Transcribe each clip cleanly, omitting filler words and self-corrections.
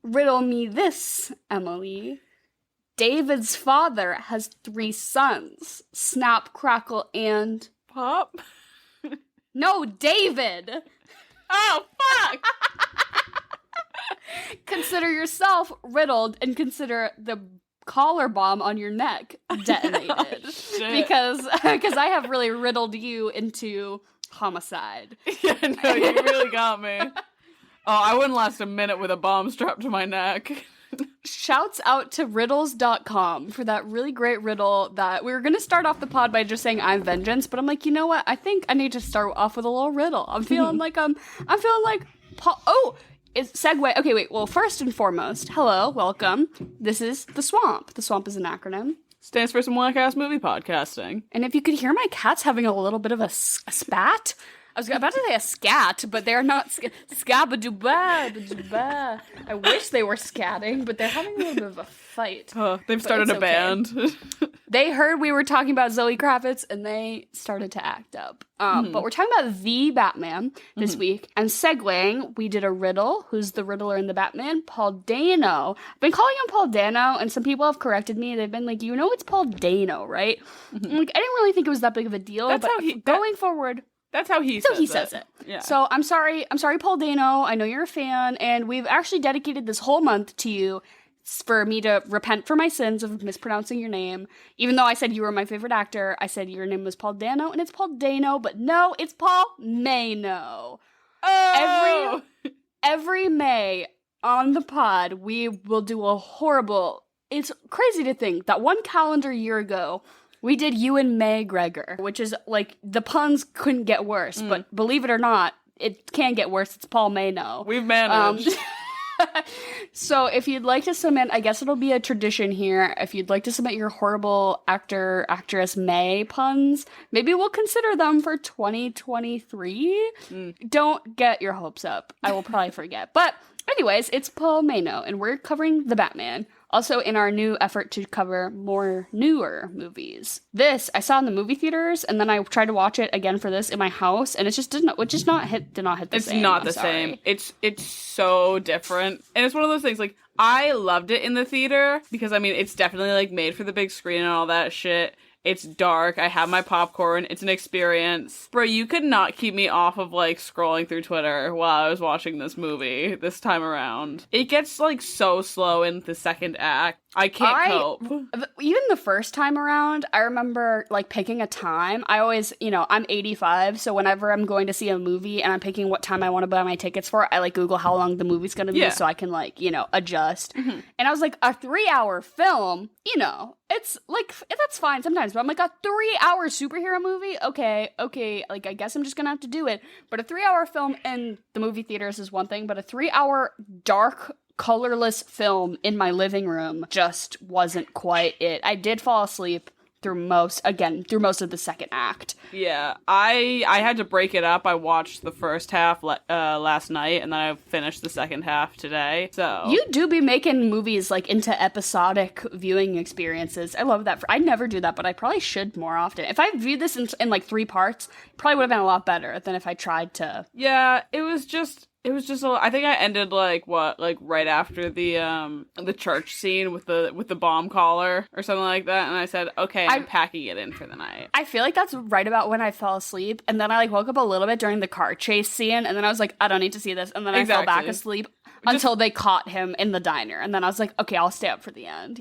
Riddle me this, Emily. David's father has 3 sons. Snap, crackle, and... Pop? No, David! Oh, fuck! Consider yourself riddled and consider the collar bomb on your neck detonated. Oh, shit. Because I have really riddled you into homicide. Yeah, no, you really got me. Oh, I wouldn't last a minute with a bomb strapped to my neck. Shouts out to riddles.com for that really great riddle that we were going to start off the pod by just saying I'm vengeance, but I'm like, you know what? I think I need to start off with a little riddle. I'm feeling like Paul. Oh, it's segue. Okay, wait. Well, first and foremost, hello, welcome. This is The Swamp. The Swamp is an acronym. Stands for some whack-ass movie podcasting. And if you could hear my cats having a little bit of a spat, I was about to say a scat, but they're not scabba-dooba. I wish they were scatting, but they're having a little bit of a fight. Oh, they've started a band. They heard we were talking about Zoe Kravitz, and they started to act up. But we're talking about the Batman this week. And segueing, we did a riddle. Who's the Riddler in the Batman? Paul Dano. I've been calling him Paul Dano, and some people have corrected me. They've been like, you know it's Paul Dano, right? Like, I didn't really think it was that big of a deal, That's but how going forward... That's how he says it. Yeah. So I'm sorry, Paul Dano. I know you're a fan, and we've actually dedicated this whole month to you for me to repent for my sins of mispronouncing your name. Even though I said you were my favorite actor, I said your name was Paul Dano, and it's Paul Dano, but no, it's Paul MAYno. Oh! Every May on the pod, we will do a horrible... It's crazy to think that one calendar year ago, we did Ewan McGregor, which is like, the puns couldn't get worse, but believe it or not, it can get worse. It's Paul MAYno. We've managed. So if you'd like to submit, I guess it'll be a tradition here, if you'd like to submit your horrible actress May puns, maybe we'll consider them for 2023. Don't get your hopes up. I will probably forget. But anyways, it's Paul MAYno, and we're covering the Batman. Also, in our new effort to cover more newer movies. This, I saw in the movie theaters, and then I tried to watch it again for this in my house, and it just did not hit the same. It's not the same. It's so different. And it's one of those things, like, I loved it in the theater, because, I mean, it's definitely, like, made for the big screen and all that shit. It's dark. I have my popcorn. It's an experience. Bro, you could not keep me off of, like, scrolling through Twitter while I was watching this movie this time around. It gets, like, so slow in the second act. I can't cope. Even the first time around, I remember, like, picking a time. I always, I'm 85, so whenever I'm going to see a movie and I'm picking what time I want to buy my tickets for, I, like, Google how long the movie's going to be so I can, like, adjust. And I was like, a 3-hour film, it's, like, that's fine sometimes, but I'm like, a 3-hour superhero movie? Okay, like, I guess I'm just gonna have to do it. But a 3-hour film in the movie theaters is one thing, but a 3-hour dark, colorless film in my living room just wasn't quite it. I did fall asleep through most of the second act. Yeah, I had to break it up. I watched the first half last night, and then I finished the second half today. So you do be making movies like into episodic viewing experiences. I love that. I never do that, but I probably should more often. If I viewed this in like 3 parts, it probably would have been a lot better than if I tried to. Yeah, it was just I think I ended like right after the church scene with the bomb collar or something like that, and I said, okay, I'm packing it in for the night. I feel like that's right about when I fell asleep, and then I like woke up a little bit during the car chase scene, and then I was like, I don't need to see this, and then I fell back asleep until they caught him in the diner, and then I was like, okay, I'll stay up for the end,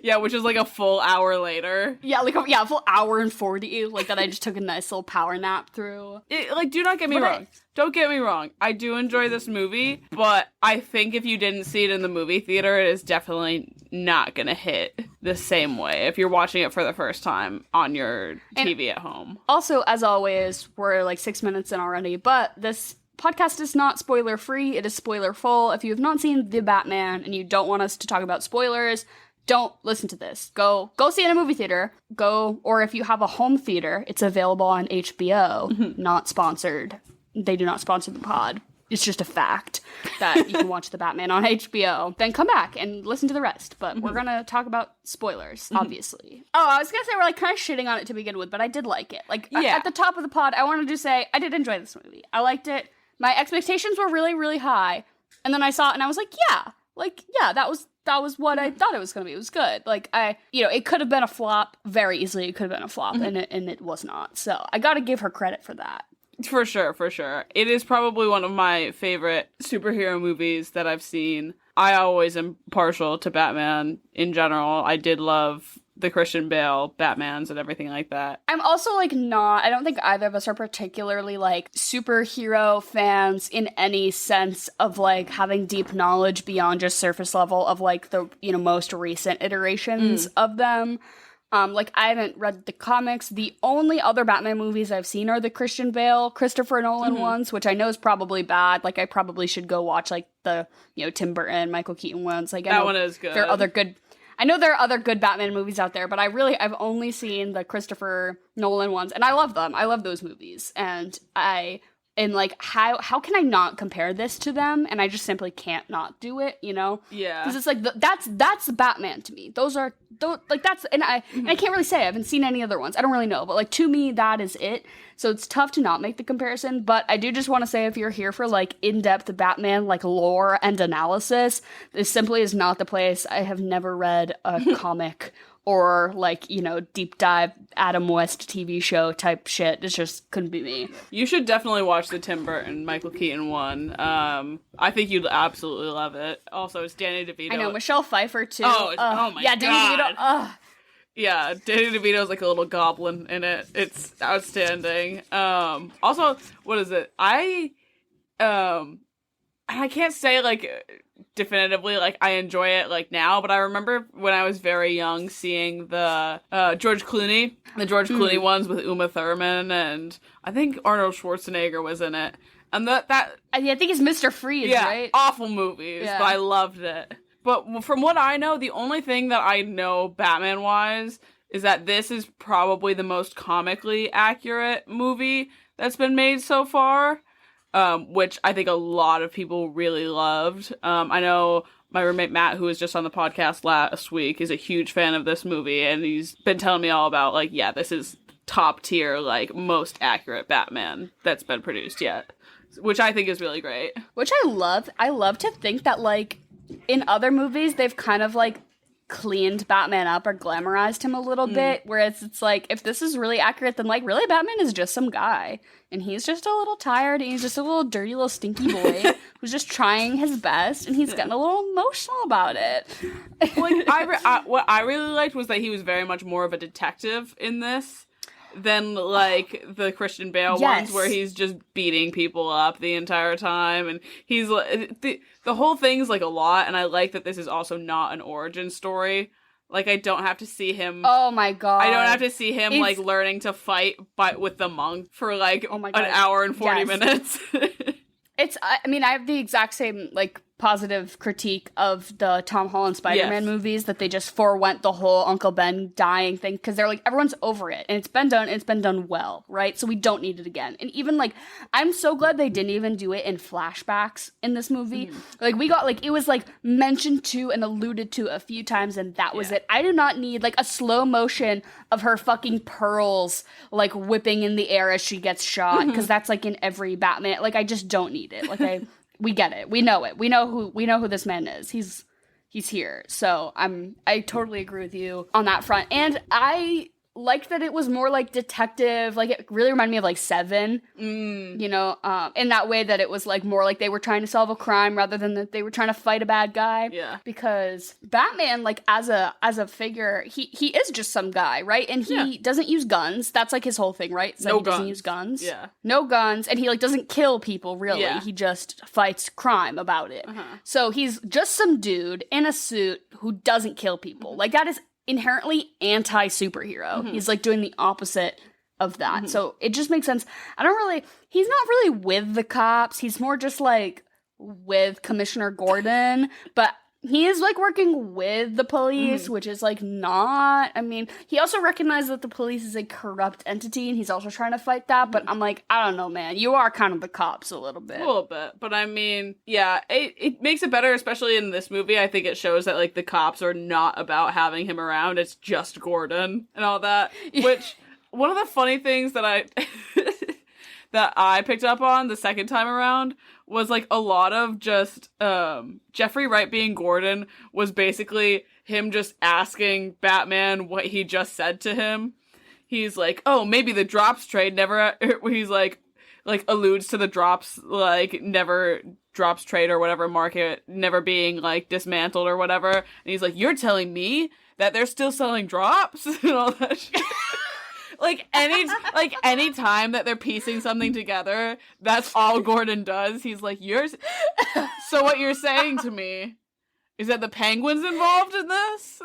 Yeah, which is like a full hour later. Yeah, a full hour and 40, like that I just took a nice little power nap through. Do not get me wrong. Don't get me wrong. I do enjoy this movie, but I think if you didn't see it in the movie theater, it is definitely not gonna hit the same way if you're watching it for the first time on your TV at home. Also, as always, we're like 6 minutes in already, but this podcast is not spoiler free. It is spoiler full. If you have not seen The Batman and you don't want us to talk about spoilers, don't listen to this. Go see it in a movie theater. Or if you have a home theater, it's available on HBO. Not sponsored. They do not sponsor the pod. It's just a fact that you can watch The Batman on HBO. Then come back and listen to the rest. But we're going to talk about spoilers, obviously. Oh, I was going to say we're like kind of shitting on it to begin with, but I did like it. Like at the top of the pod, I wanted to say I did enjoy this movie. I liked it. My expectations were really, really high. And then I saw it and I was like, yeah, that was what I thought it was going to be. It was good. Like, it could have been a flop very easily. It could have been a flop, and it was not. So I got to give her credit for that. For sure, for sure. It is probably one of my favorite superhero movies that I've seen. I always am partial to Batman in general. I did love the Christian Bale Batmans and everything like that. I'm also, like, I don't think either of us are particularly, like, superhero fans in any sense of, like, having deep knowledge beyond just surface level of, like, the, most recent iterations of them. Like, I haven't read the comics. The only other Batman movies I've seen are the Christian Bale, Christopher Nolan ones, which I know is probably bad. Like, I probably should go watch, like, the, Tim Burton, Michael Keaton ones. Like, that one is good. I know there are other good Batman movies out there, but I've only seen the Christopher Nolan ones, and I love them. I love those movies, and and like, how can I not compare this to them? And I just simply can't not do it, Yeah. Because it's like, that's Batman to me. That's, and I can't really say I haven't seen any other ones. I don't really know, but like, to me, that is it. So it's tough to not make the comparison, but I do just want to say, if you're here for like in-depth Batman, like lore and analysis, this simply is not the place. I have never read a comic or, like, deep dive Adam West TV show type shit. It just couldn't be me. You should definitely watch the Tim Burton, Michael Keaton one. I think you'd absolutely love it. Also, it's Danny DeVito. I know, Michelle Pfeiffer, too. Oh my God. Danny DeVito. Yeah, Danny DeVito's like a little goblin in it. It's outstanding. Also, what is it? I can't say, like, definitively, like, I enjoy it, like, now, but I remember when I was very young seeing the George Clooney Mm. ones with Uma Thurman, and I think Arnold Schwarzenegger was in it. And that I think it's Mr. Freeze, right? Awful movies, but I loved it. But from what I know, the only thing that I know Batman-wise is that this is probably the most comically accurate movie that's been made so far. Which I think a lot of people really loved. I know my roommate Matt, who was just on the podcast last week, is a huge fan of this movie, and he's been telling me all about, like, yeah, this is top tier, like, most accurate Batman that's been produced yet, which I think is really great. Which I love. I love to think that, like, in other movies, they've kind of, like, cleaned Batman up or glamorized him a little bit, whereas it's like, if this is really accurate, then, like, really Batman is just some guy, and he's just a little tired, and he's just a little dirty little stinky boy who's just trying his best, and he's getting a little emotional about it. Like, what I really liked was that he was very much more of a detective in this than, like, the Christian Bale ones where he's just beating people up the entire time, and he's like, the whole thing's like a lot, and I like that this is also not an origin story. Like, I don't have to see him. Oh my God. I don't have to see him like learning to fight with the monk for like an hour and 40 minutes. I mean, I have the exact same, like, positive critique of the Tom Holland Spider-Man movies, that they just forewent the whole Uncle Ben dying thing, because they're like, everyone's over it, and it's been done well, right? So we don't need it again. And even, like, I'm so glad they didn't even do it in flashbacks in this movie. Like, we got, like, it was, like, mentioned to and alluded to a few times, and that was it. I do not need, like, a slow motion of her fucking pearls, like, whipping in the air as she gets shot, because that's, like, in every Batman. Like, I just don't need it. Like, we get it. We know it. We know who this man is. He's here. So I totally agree with you on that front. And I liked that it was more like detective. Like, it really reminded me of like Seven, in that way, that it was like more like they were trying to solve a crime rather than that they were trying to fight a bad guy. Yeah. Because Batman, like, as a figure, he is just some guy, right? And he doesn't use guns. That's like his whole thing, right? So he doesn't use guns. Yeah. No guns. And he, like, doesn't kill people, really. Yeah. He just fights crime about it. So he's just some dude in a suit who doesn't kill people. Like, that is inherently anti-superhero. He's, like, doing the opposite of that. So it just makes sense. He's not really with the cops. He's more just, like, with Commissioner Gordon, but he is, like, working with the police, which is, like, not, I mean, he also recognized that the police is a corrupt entity, and he's also trying to fight that, but I'm like, I don't know, man, you are kind of the cops a little bit. A little bit, but I mean, yeah, it makes it better, especially in this movie. I think it shows that, like, the cops are not about having him around, it's just Gordon and all that, which, one of the funny things that that I picked up on the second time around was like a lot of just Jeffrey Wright being Gordon was basically him just asking Batman what he just said to him. He's like, oh, maybe the drops trade never, he's like alludes to the drops, like, never drops trade or whatever market never being, like, dismantled or whatever. And he's like, you're telling me that they're still selling drops? And all that shit. Any time that they're piecing something together, that's all Gordon does. He's like, so what you're saying to me is that the Penguin's involved in this?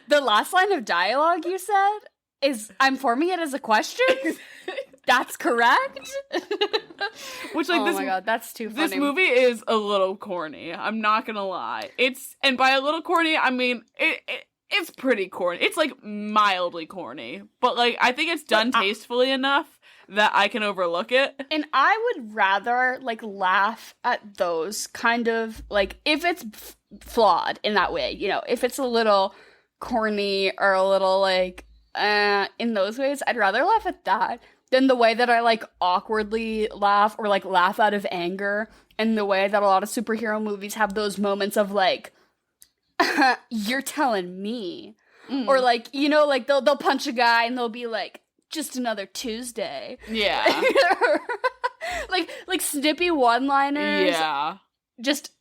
The last line of dialogue you said is, I'm forming it as a question? That's correct? Which, like, oh my god, that's too funny. This movie is a little corny. I'm not gonna lie. And by a little corny, I mean, it's pretty corny. It's, like, mildly corny. But, like, I think it's done tastefully enough that I can overlook it. And I would rather, like, laugh at those kind of, like, if it's flawed in that way, you know, if it's a little corny or a little, like, in those ways, I'd rather laugh at that than the way that I, like, awkwardly laugh or, like, laugh out of anger, and the way that a lot of superhero movies have those moments of, like, you're telling me. Or, like, you know, like, they'll punch a guy and they'll be like, just another Tuesday. Yeah. like snippy one-liners. Yeah. Just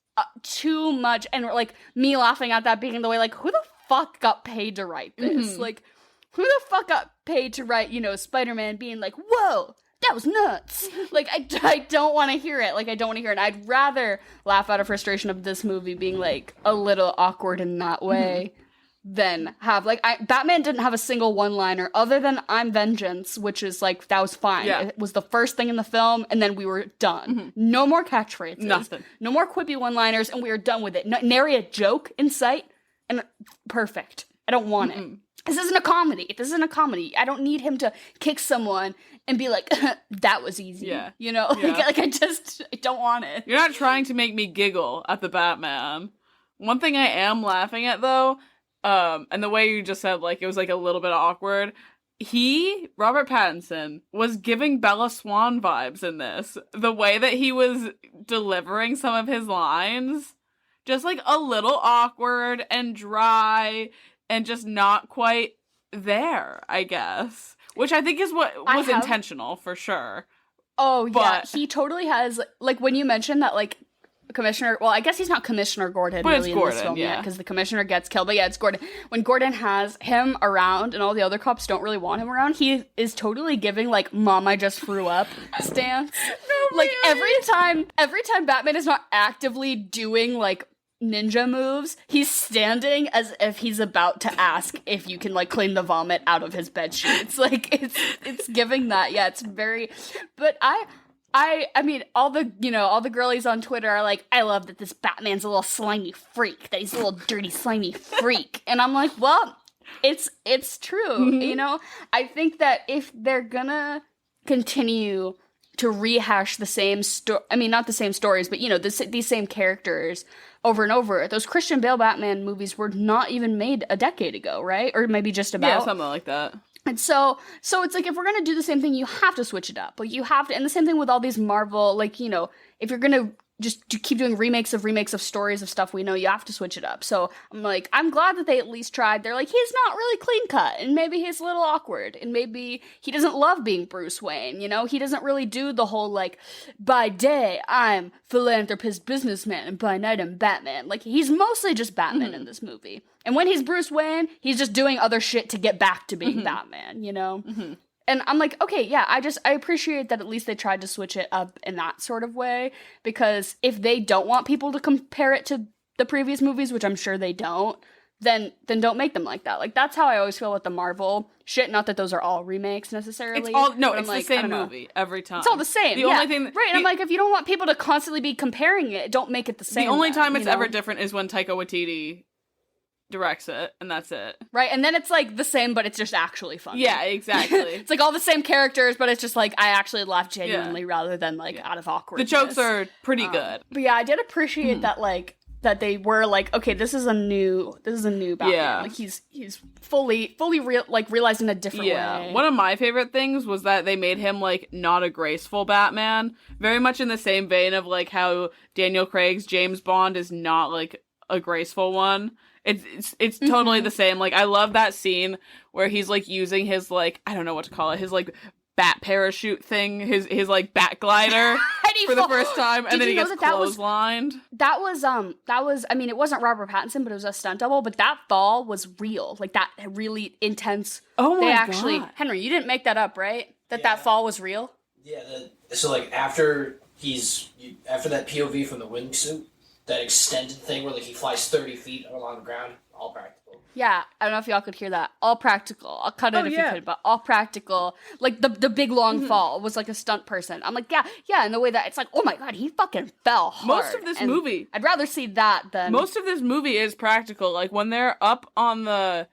too much. And, like, me laughing at that being the way, like, who the fuck got paid to write this? Mm-hmm. Like, who the fuck got paid to write, you know, Spider-Man being like, whoa, that was nuts. Like, I don't want to hear it. Like, I don't want to hear it. I'd rather laugh out of frustration of this movie being, like, a little awkward in that way than have, like, Batman didn't have a single one-liner other than I'm vengeance, which is, like, that was fine. Yeah. It was the first thing in the film, and then we were done. No more catchphrases. Nothing. No more quippy one-liners, and we were done with it. Nary a joke in sight, and perfect. I don't want it. This isn't a comedy. I don't need him to kick someone and be like, that was easy. Yeah. You know? Yeah. Like, I don't want it. You're not trying to make me giggle at the Batman. One thing I am laughing at, though, and the way you just said, like, it was, like, a little bit awkward, Robert Pattinson, was giving Bella Swan vibes in this. The way that he was delivering some of his lines, just, like, a little awkward and dry and just not quite there, I guess. Which I think is what was intentional, for sure. Oh, yeah. He totally has, like, when you mentioned that, like, Commissioner... Well, I guess he's not Commissioner Gordon, but really, it's Gordon, in this film yeah. yet, because the Commissioner gets killed. But yeah, it's Gordon. When Gordon has him around and all the other cops don't really want him around, he is totally giving, like, Mom, I just threw up stance. No, like, really? every time Batman is not actively doing, like, ninja moves, he's standing as if he's about to ask if you can, like, clean the vomit out of his bed sheets. Like, it's giving that. Yeah, it's very... But I mean, all the girlies on Twitter are like, I love that this Batman's a little slimy freak, that he's a little dirty, slimy freak. And I'm like, well, it's true, you know? I think that if they're gonna continue to rehash the same not the same stories, but, you know, these same characters over and over. Those Christian Bale Batman movies were not even made a decade ago, right? Or maybe just about. Yeah, something like that. And so it's like, if we're going to do the same thing, you have to switch it up. Like, you have to, and the same thing with all these Marvel, like, you know, if you're going to just keep doing remakes of stories of stuff we know, you have to switch it up. So I'm like, I'm glad that they at least tried. They're like, he's not really clean cut, and maybe he's a little awkward, and maybe he doesn't love being Bruce Wayne, you know? He doesn't really do the whole, like, by day I'm philanthropist businessman, and by night I'm Batman. Like, he's mostly just Batman in this movie. And when he's Bruce Wayne, he's just doing other shit to get back to being Batman, you know? And I'm like, okay, yeah, I appreciate that at least they tried to switch it up in that sort of way, because if they don't want people to compare it to the previous movies, which I'm sure they don't, then don't make them like that. Like, that's how I always feel with the Marvel shit. Not that those are all remakes necessarily. It's the same movie every time. It's all the same. Only thing right. And I'm like, if you don't want people to constantly be comparing it, don't make it the same. The only time it's you know? ever different is when Taika Waititi directs it, and that's it. Right, and then it's like the same, but it's just actually funny. Yeah, exactly. It's like all the same characters, but it's just like I actually laugh genuinely rather than like out of awkwardness. The jokes are pretty good. But yeah, I did appreciate that, like, that they were like, okay, this is a new Batman. Yeah. Like he's fully realized in a different way. One of my favorite things was that they made him like not a graceful Batman. Very much in the same vein of like how Daniel Craig's James Bond is not like a graceful one. It's totally the same. Like I love that scene where he's like using his like, I don't know what to call it, his like bat parachute thing, his like bat glider for the first time, and then he gets clotheslined. That was I mean, it wasn't Robert Pattinson, but it was a stunt double, but that fall was real. Like that really intense. Oh my God. Henry, you didn't make that up, right? That fall was real? Yeah, so like after that POV from the wingsuit, that extended thing where like he flies 30 feet along the ground, all practical. Yeah, I don't know if y'all could hear that. All practical. I'll cut it if you could, but all practical. Like the big long fall was like a stunt person. I'm like, yeah, in the way that it's like, oh my God, he fucking fell hard. Most of this movie, I'd rather see that than most of this movie is practical. Like when they're up on the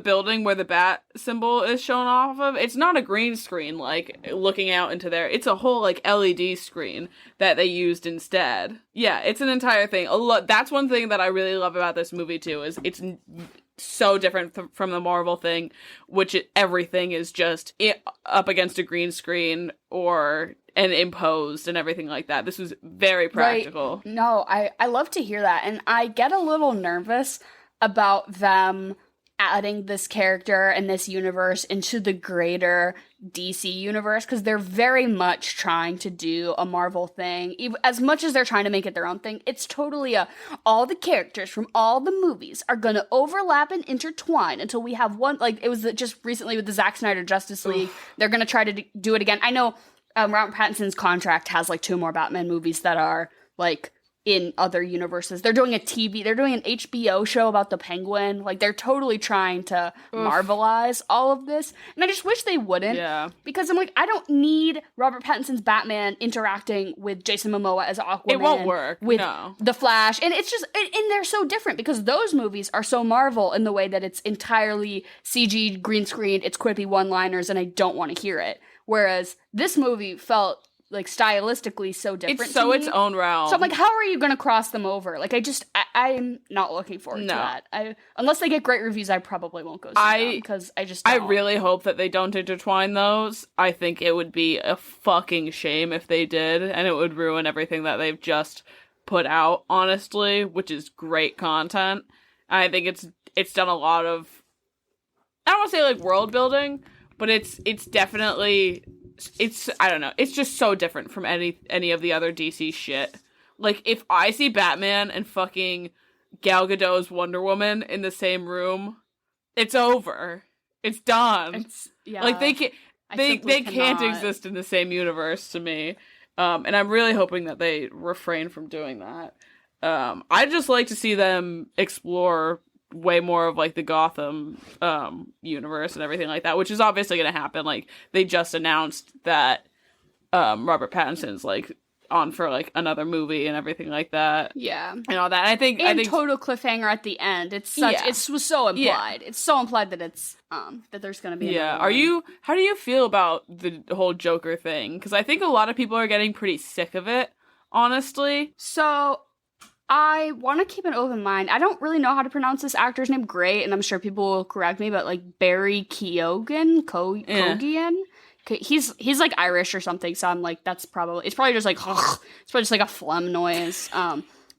building where the bat symbol is shown off of, it's not a green screen like looking out into there. It's a whole like LED screen that they used instead. Yeah, it's an entire thing. That's one thing that I really love about this movie too, is it's so different from the Marvel thing, which everything is just up against a green screen and imposed and everything like that. This was very practical. Right. No, I love to hear that, and I get a little nervous about them adding this character and this universe into the greater DC universe, because they're very much trying to do a Marvel thing. As much as they're trying to make it their own thing, it's totally all the characters from all the movies are going to overlap and intertwine until we have one. Like, it was just recently with the Zack Snyder Justice League. They're going to try to do it again. I know Robert Pattinson's contract has like 2 more Batman movies that are like in other universes. They're doing an HBO show about the Penguin. Like, they're totally trying to Marvelize all of this. And I just wish they wouldn't. Yeah. Because I'm like, I don't need Robert Pattinson's Batman interacting with Jason Momoa as Aquaman. It won't work. With The Flash. And it's just, and they're so different because those movies are so Marvel in the way that it's entirely CG, green screen, it's quippy one-liners, and I don't want to hear it. Whereas this movie felt like stylistically so different. It's so its own realm. So I'm like, how are you going to cross them over? Like, I'm not looking forward to that. Unless they get great reviews, I probably won't go see them because I just don't. I really hope that they don't intertwine those. I think it would be a fucking shame if they did, and it would ruin everything that they've just put out, honestly, which is great content. I think it's done a lot of, I don't want to say like world building, but it's definitely, I don't know, it's just so different from any of the other DC shit. Like, if I see Batman and fucking Gal Gadot's Wonder Woman in the same room, it's over. It's done. Like, they can't exist in the same universe to me. And I'm really hoping that they refrain from doing that. I'd just like to see them explore way more of like the Gotham universe and everything like that, which is obviously going to happen. Like, they just announced that Robert Pattinson's like on for like another movie and everything like that. Yeah, and all that. I think total cliffhanger at the end. It was so implied. Yeah. It's so implied that it's that there's going to be. Yeah. How do you feel about the whole Joker thing? Because I think a lot of people are getting pretty sick of it, honestly. So I want to keep an open mind. I don't really know how to pronounce this actor's name great, and I'm sure people will correct me, but like Barry Keoghan? Keoghan? He's like Irish or something, so I'm like, it's probably just like, ugh, it's probably just like a phlegm noise.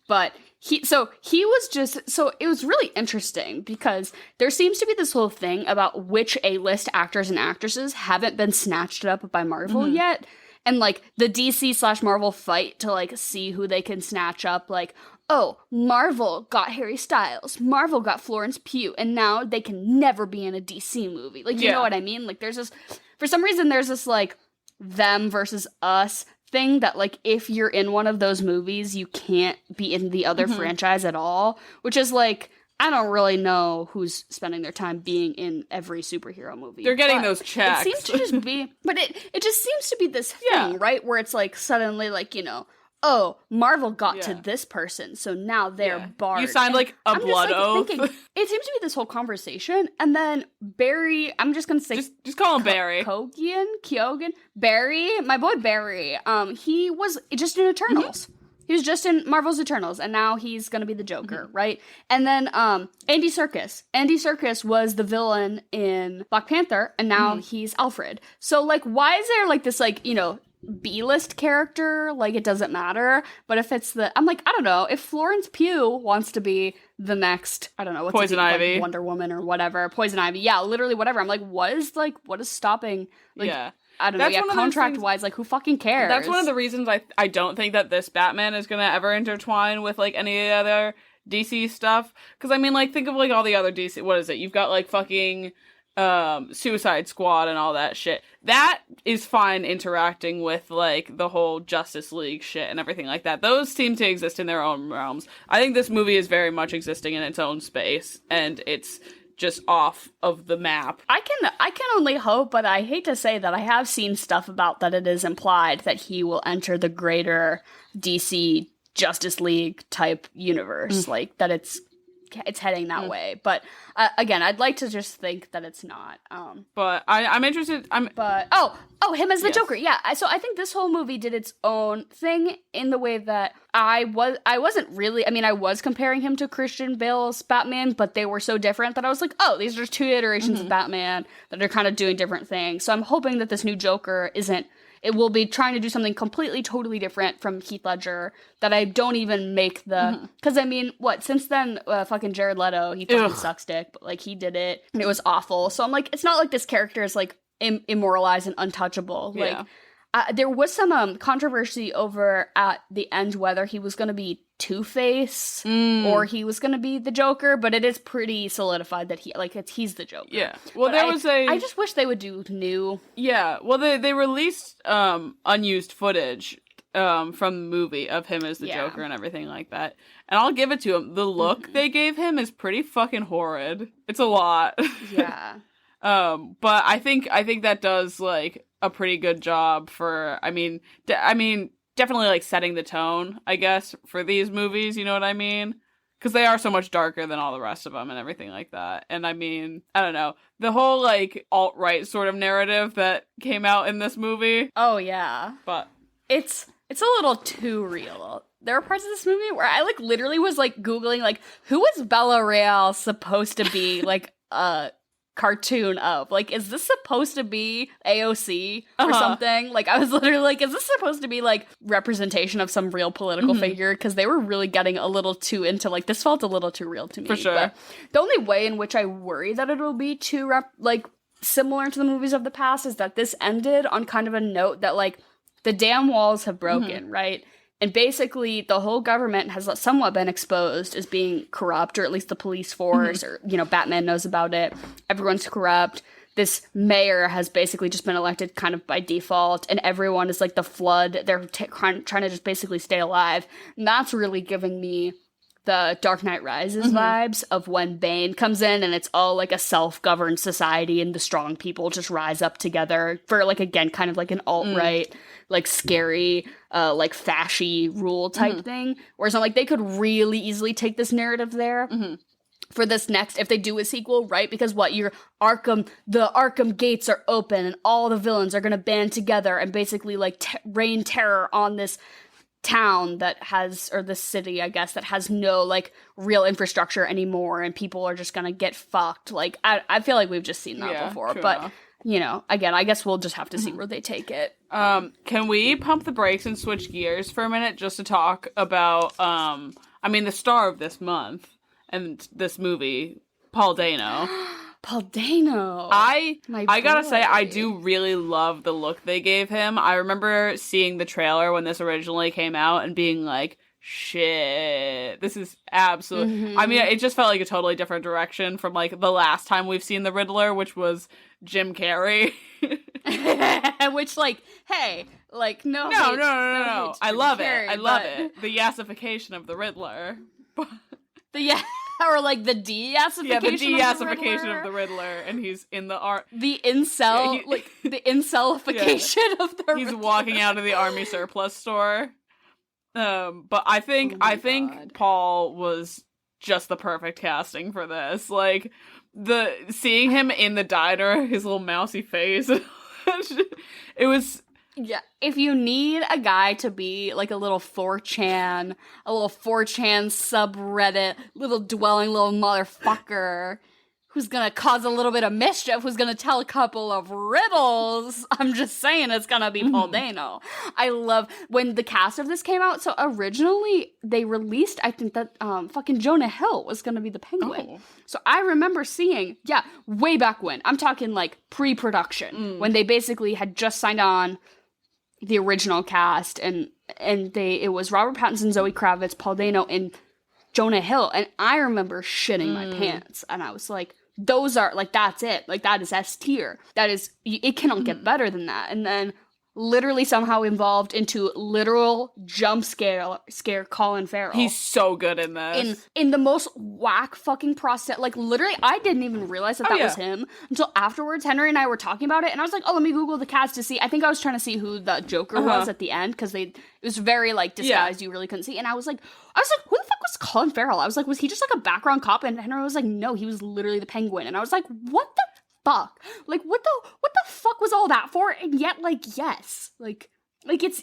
But it was really interesting because there seems to be this whole thing about which A-list actors and actresses haven't been snatched up by Marvel yet. And like the DC/Marvel fight to like see who they can snatch up, like, oh, Marvel got Harry Styles, Marvel got Florence Pugh, and now they can never be in a DC movie. Like, you know what I mean? Like, there's this, for some reason, there's this like them versus us thing that like if you're in one of those movies, you can't be in the other franchise at all, which is like, I don't really know who's spending their time being in every superhero movie. They're getting those checks. It seems to just be, but it just seems to be this thing, right? Where it's like suddenly like, you know, oh, Marvel got to this person, so now they're barred. You signed like a blood oath. Thinking, it seems to be this whole conversation, and then Barry, I'm just gonna say, just call him Barry. Keoghan, Barry, my boy Barry. He was just in Eternals. He was just in Marvel's Eternals, and now he's gonna be the Joker, right? And then Andy Serkis. Andy Serkis was the villain in Black Panther, and now he's Alfred. So, like, why is there, like, this, like, you know, B-list character? Like, it doesn't matter. But if it's I'm like, I don't know. If Florence Pugh wants to be the next, I don't know, what's Poison Ivy, like Wonder Woman or whatever, Poison Ivy, yeah, literally whatever. I'm like, what is stopping? Like, yeah. I don't know, yeah, contract-wise, like, who fucking cares? That's one of the reasons I don't think that this Batman is gonna ever intertwine with, like, any other DC stuff. Because, I mean, like, think of, like, all the other DC, what is it? You've got, like, fucking Suicide Squad and all that shit. That is fine interacting with, like, the whole Justice League shit and everything like that. Those seem to exist in their own realms. I think this movie is very much existing in its own space, and it's just off of the map. I can only hope, but I hate to say that I have seen stuff about that it is implied that he will enter the greater DC Justice League type universe, like that it's heading that way. But again, I'd like to just think that it's not. But I'm interested. But him as the Joker. Yeah. So I think this whole movie did its own thing in the way that I wasn't really. I mean, I was comparing him to Christian Bale's Batman, but they were so different that I was like, oh, these are two iterations of Batman that are kind of doing different things. So I'm hoping that this new Joker isn't. It will be trying to do something completely, totally different from Heath Ledger that I don't even make the... Because, I mean, since then, fucking Jared Leto, he fucking sucks dick, but, like, he did it, and it was awful. So I'm like, it's not like this character is, like, immortalized and untouchable. Yeah. Like, there was some controversy over at the end whether he was going to be Two-Face or he was going to be the Joker, but it is pretty solidified that he's the Joker. Yeah. Well, but I just wish they would do new. Yeah. Well, they released unused footage from the movie of him as the Joker and everything like that. And I'll give it to him. The look they gave him is pretty fucking horrid. It's a lot. Yeah. But I think that does, like, a pretty good job for, I mean, definitely, like, setting the tone, I guess, for these movies, you know what I mean? Because they are so much darker than all the rest of them and everything like that. And, I mean, I don't know. The whole, like, alt-right sort of narrative that came out in this movie. Oh, yeah. But it's a little too real. There are parts of this movie where I, like, literally was, like, Googling, like, who is Bella Real supposed to be, like, cartoon of? Like, is this supposed to be AOC or something? Like, I was literally like, is this supposed to be, like, representation of some real political figure? Because they were really getting a little too into, like, this felt a little too real to me. For sure. But the only way in which I worry that it'll be too, similar to the movies of the past is that this ended on kind of a note that, like, the damn walls have broken, right? And basically, the whole government has somewhat been exposed as being corrupt, or at least the police force, or, you know, Batman knows about it. Everyone's corrupt. This mayor has basically just been elected kind of by default, and everyone is like the flood. They're trying to just basically stay alive. And that's really giving me the Dark Knight Rises vibes of when Bane comes in, and it's all like a self-governed society, and the strong people just rise up together for, like, again, kind of like an alt-right, like, scary, like, fashy rule type thing. Whereas I'm like, they could really easily take this narrative there for this next, if they do a sequel, right? Because the Arkham gates are open, and all the villains are gonna band together and basically, like, rain terror on this town that has, or the city, I guess, that has no, like, real infrastructure anymore, and people are just gonna get fucked. Like, I feel like we've just seen that before, but enough. You know, again, I guess we'll just have to see where they take it. Can we pump the brakes and switch gears for a minute just to talk about, I mean, the star of this month and this movie, Paul Dano. Paul Dano. I gotta say, I do really love the look they gave him. I remember seeing the trailer when this originally came out and being like, shit, this is absolutely... I mean, it just felt like a totally different direction from, like, the last time we've seen the Riddler, which was Jim Carrey. Which, like, hey, like, no. I love it. I love it. The yassification of the Riddler. Or, like, the de-yassification yeah, the de-yassification of the Riddler, and he's in the the incel, the incelification of the He's Riddler. walking out of the army surplus store. But I think Paul was just the perfect casting for this. Like, seeing him in the diner, his little mousy face, it was Yeah, if you need a guy to be like a little 4chan subreddit, little dwelling little motherfucker who's gonna cause a little bit of mischief, who's gonna tell a couple of riddles, I'm just saying it's gonna be Paul Dano. I love when the cast of this came out. So originally they released, I think that fucking Jonah Hill was gonna be the Penguin. Oh. So I remember seeing, way back when, I'm talking like pre-production, when they basically had just signed on the original cast, and it was Robert Pattinson, Zoe Kravitz, Paul Dano, and Jonah Hill, and I remember shitting my pants, and I was like, those are, like, that's it, like, that is S tier, that is, it cannot get better than that. And then literally somehow evolved into literal jump scare Colin Farrell. He's so good in this. In the most whack fucking process. Like, literally, I didn't even realize that was him until afterwards. Henry and I were talking about it, and I was like, oh, let me Google the cast to see. I think I was trying to see who the Joker was at the end, because it was very, like, disguised. You really couldn't see. And I was like, who the fuck was Colin Farrell? I was like, was he just, like, a background cop? And Henry was like, no, he was literally the Penguin. And I was like, what the fuck? Like, what the fuck was all that for? And yet, like, yes. Like it's,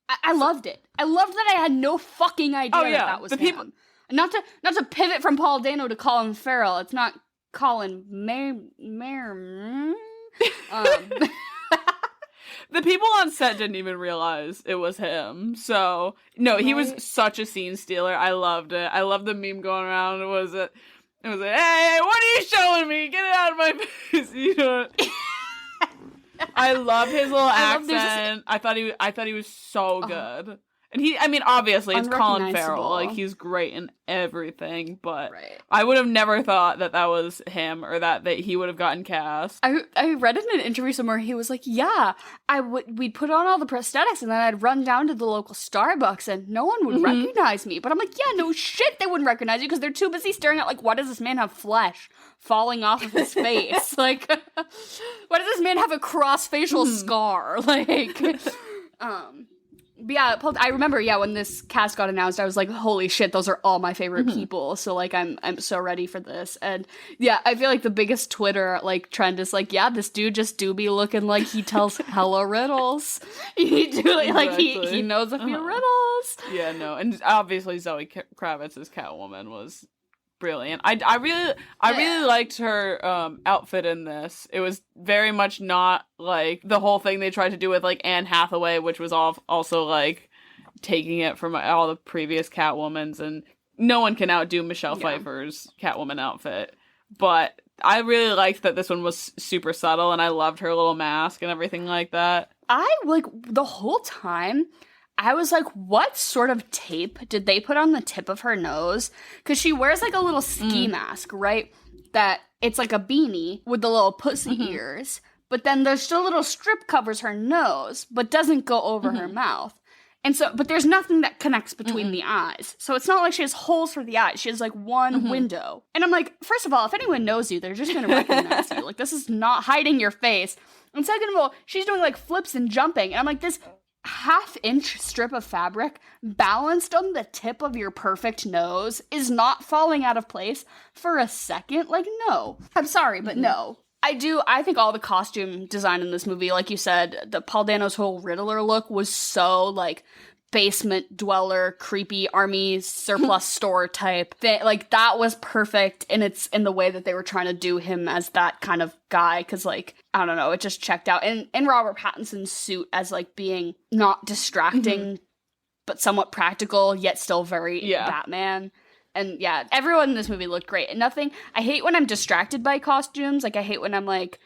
I loved it. I loved that I had no fucking idea that was him. Not to pivot from Paul Dano to Colin Farrell. It's not Colin The people on set didn't even realize it was him. So, no, he was such a scene stealer. I loved it. I loved the meme going around. It was like, hey, what are you showing me? Get it out of my face. You know. I love his little accent. I thought he was so good. And obviously it's Colin Farrell. Like, he's great in everything, but I would have never thought that was him, or that he would have gotten cast. I read in an interview somewhere, he was like, we'd put on all the prosthetics, and then I'd run down to the local Starbucks, and no one would recognize me. But I'm like, no shit, they wouldn't recognize you, because they're too busy staring at, like, why does this man have flesh falling off of his face? Like, why does this man have a cross-facial scar? Like, but yeah, I remember, when this cast got announced, I was like, holy shit, those are all my favorite people. So, like, I'm so ready for this. And, I feel like the biggest Twitter, like, trend is, like, this dude just do be looking like he tells hella riddles. He knows a few riddles. Yeah, no, and obviously Zoe Kravitz's Catwoman was brilliant. I really liked her outfit in this. It was very much not like the whole thing they tried to do with, like, Anne Hathaway, which was also like taking it from all the previous Catwomans, and no one can outdo Michelle Pfeiffer's Catwoman outfit. But I really liked that this one was super subtle, and I loved her little mask and everything like that. The whole time I was like, what sort of tape did they put on the tip of her nose? Because she wears, like, a little ski mask, right? That it's like a beanie with the little pussy ears. But then there's still a little strip covers her nose, but doesn't go over her mouth. And so, but there's nothing that connects between the eyes. So it's not like she has holes for the eyes. She has, like, one window. And I'm like, first of all, if anyone knows you, they're just going to recognize you. Like, this is not hiding your face. And second of all, she's doing, like, flips and jumping. And I'm like, this half-inch strip of fabric balanced on the tip of your perfect nose is not falling out of place for a second. Like, no. I'm sorry, but no. I think all the costume design in this movie, like you said, the Paul Dano's whole Riddler look was so, like, basement dweller, creepy army surplus store type thing. Like, that was perfect, and it's in the way that they were trying to do him as that kind of guy, because, like, I don't know, it just checked out. And Robert Pattinson's suit as, like, being not distracting, but somewhat practical, yet still very Batman. And everyone in this movie looked great. And I hate when I'm distracted by costumes. Like, I hate when I'm, like,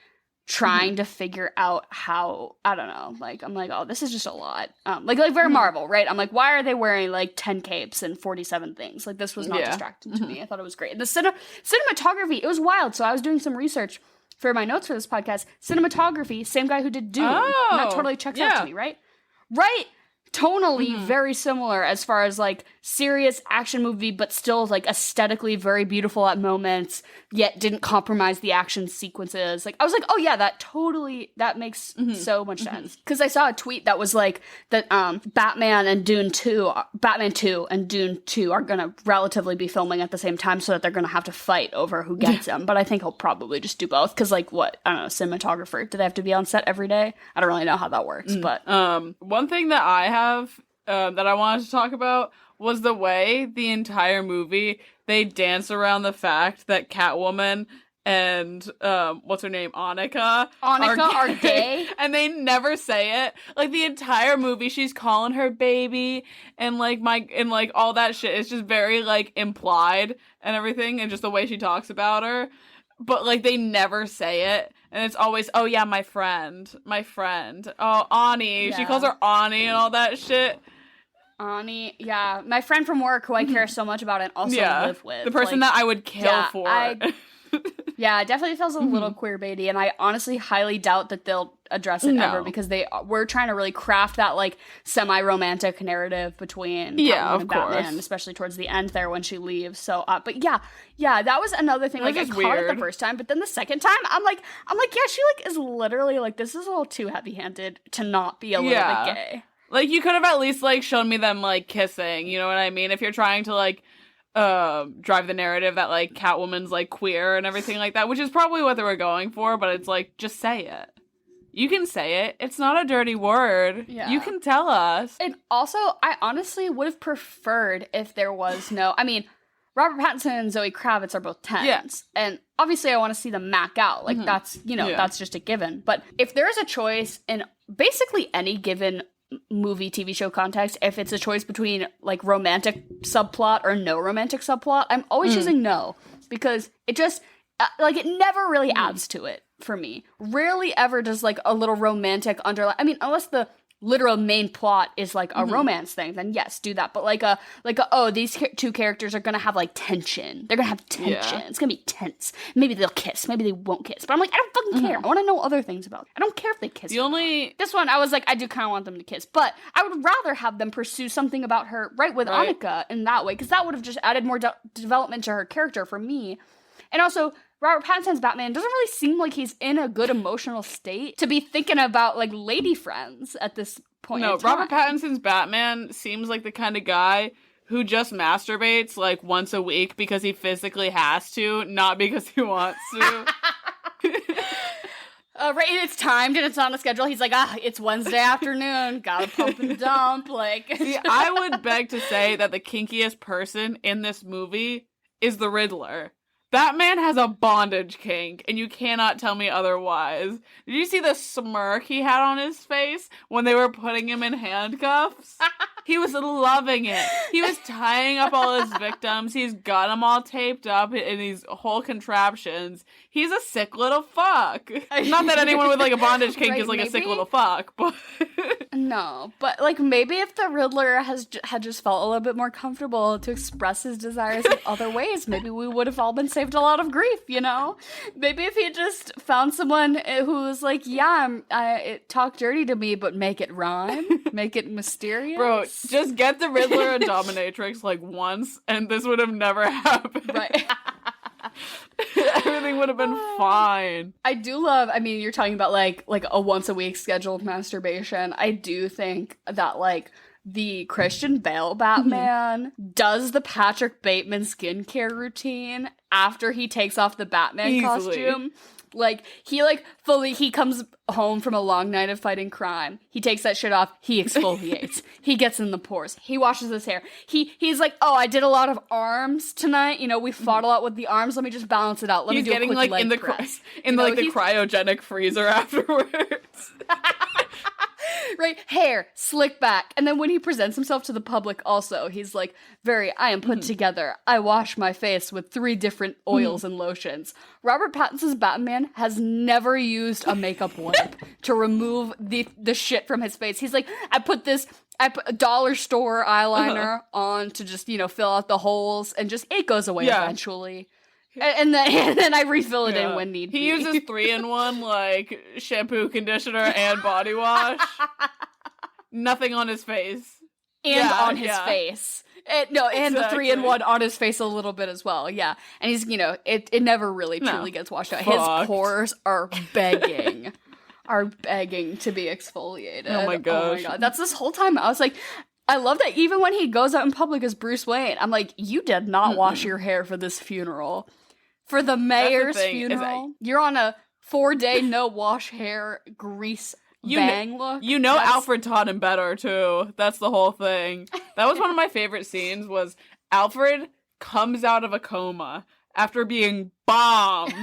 trying to figure out how, I don't know, like, I'm like, oh, this is just a lot. Like very Marvel, right? I'm like, why are they wearing, like, 10 capes and 47 things? Like, this was not distracting to me. I thought it was great. The cinematography, it was wild. So I was doing some research for my notes for this podcast. Cinematography, same guy who did Dune. Oh, And that totally checks out to me, right? Right? tonally very similar as far as like serious action movie, but still like aesthetically very beautiful at moments, yet didn't compromise the action sequences. Like I was like, oh yeah, that makes so much sense. Because I saw a tweet that was like that Batman 2 and Dune 2 are gonna relatively be filming at the same time, so that they're gonna have to fight over who gets them. But I think he'll probably just do both. Because like what, I don't know, cinematographer, do they have to be on set every day? I don't really know how that works. But one thing that I have that I wanted to talk about was the way the entire movie they dance around the fact that Catwoman and what's her name, Annika are gay, and they never say it. Like the entire movie, she's calling her baby and like all that shit. It's just very like implied and everything, and just the way she talks about her. But like they never say it. And it's always, oh yeah, my friend. Oh, Ani. Yeah. She calls her Ani and all that shit. Ani, yeah. My friend from work who I care so much about and also live with. The person that I would kill for. Yeah, it definitely feels a little queerbaity, and I honestly highly doubt that they'll address it ever, because we're trying to really craft that like semi-romantic narrative between Catwoman and Batman, especially towards the end there when she leaves. So, but yeah, that was another thing. Like I caught it the first time, but then the second time, I'm like, yeah, she like is literally like, this is a little too heavy-handed to not be a little bit gay. Like you could have at least like shown me them like kissing. You know what I mean? If you're trying to like drive the narrative that like Catwoman's like queer and everything like that, which is probably what they were going for, but it's like, just say it. You can say it. It's not a dirty word. Yeah. You can tell us. And also, I honestly would have preferred if there was no, I mean, Robert Pattinson and Zoe Kravitz are both 10s. Yeah. And obviously I want to see them mac out. Like that's, that's just a given. But if there is a choice in basically any given movie, TV show context, if it's a choice between like romantic subplot or no romantic subplot, I'm always choosing no, because it just like it never really adds to it for me. Rarely ever does like a little romantic underline. I mean, unless the literal main plot is like a romance thing, then yes, do that. But like a these two characters are gonna have like tension. They're gonna have tension. Yeah. It's gonna be tense. Maybe they'll kiss. Maybe they won't kiss. But I'm like, I don't fucking care. I want to know other things about it. I don't care if they kiss. This one, I was like, I do kind of want them to kiss, but I would rather have them pursue something about her with Annika in that way, because that would have just added more development to her character for me. And also, Robert Pattinson's Batman doesn't really seem like he's in a good emotional state to be thinking about, like, lady friends at this point in time. Robert Pattinson's Batman seems like the kind of guy who just masturbates, like, once a week because he physically has to, not because he wants to. Right, it's timed and it's on a schedule. He's like, it's Wednesday afternoon, gotta pump and dump, like. See, I would beg to say that the kinkiest person in this movie is the Riddler. That man has a bondage kink, and you cannot tell me otherwise. Did you see the smirk he had on his face when they were putting him in handcuffs? He was loving it. He was tying up all his victims. He's got them all taped up in these whole contraptions. He's a sick little fuck. Not that anyone with like a bondage kink is like a sick little fuck, but... No, but like maybe if the Riddler had just felt a little bit more comfortable to express his desires in other ways, maybe we would have all been saved a lot of grief, you know? Maybe if he just found someone who was like, talk dirty to me, but make it rhyme, make it mysterious. Bro, just get the Riddler a dominatrix like once, and this would have never happened. Right. Everything would have been fine. I do love, I mean, you're talking about like a once a week scheduled masturbation. I do think that like the Christian Bale Batman does the Patrick Bateman skincare routine after he takes off the Batman costume. Like, he comes home from a long night of fighting crime. He takes that shit off. He exfoliates. He gets in the pores. He washes his hair. He's like, oh, I did a lot of arms tonight. You know, we fought a lot with the arms. Let me just balance it out. Let me do a quick leg press. In the cryogenic freezer afterwards. Right, hair, slick back. And then when he presents himself to the public also, he's like, I am put together. I wash my face with 3 different oils and lotions. Robert Pattinson's Batman has never used a makeup wipe to remove the shit from his face. He's like, I put a dollar store eyeliner on to just, fill out the holes, and just, it goes away eventually. And then I refill it in when need be. He uses 3-in-1, like, shampoo, conditioner, and body wash. nothing on his face. And on his face. And the 3-in-1 on his face a little bit as well. Yeah. And he's, it never really truly gets washed out. Fucked. His pores are begging to be exfoliated. Oh my gosh. Oh my god. That's this whole time. I was like, I love that even when he goes out in public as Bruce Wayne, I'm like, you did not wash your hair for this funeral. For the mayor's funeral, you're on a 4-day no wash hair grease bang look. Alfred taught him better too. That's the whole thing. That was one of my favorite scenes. Was Alfred comes out of a coma after being bombed,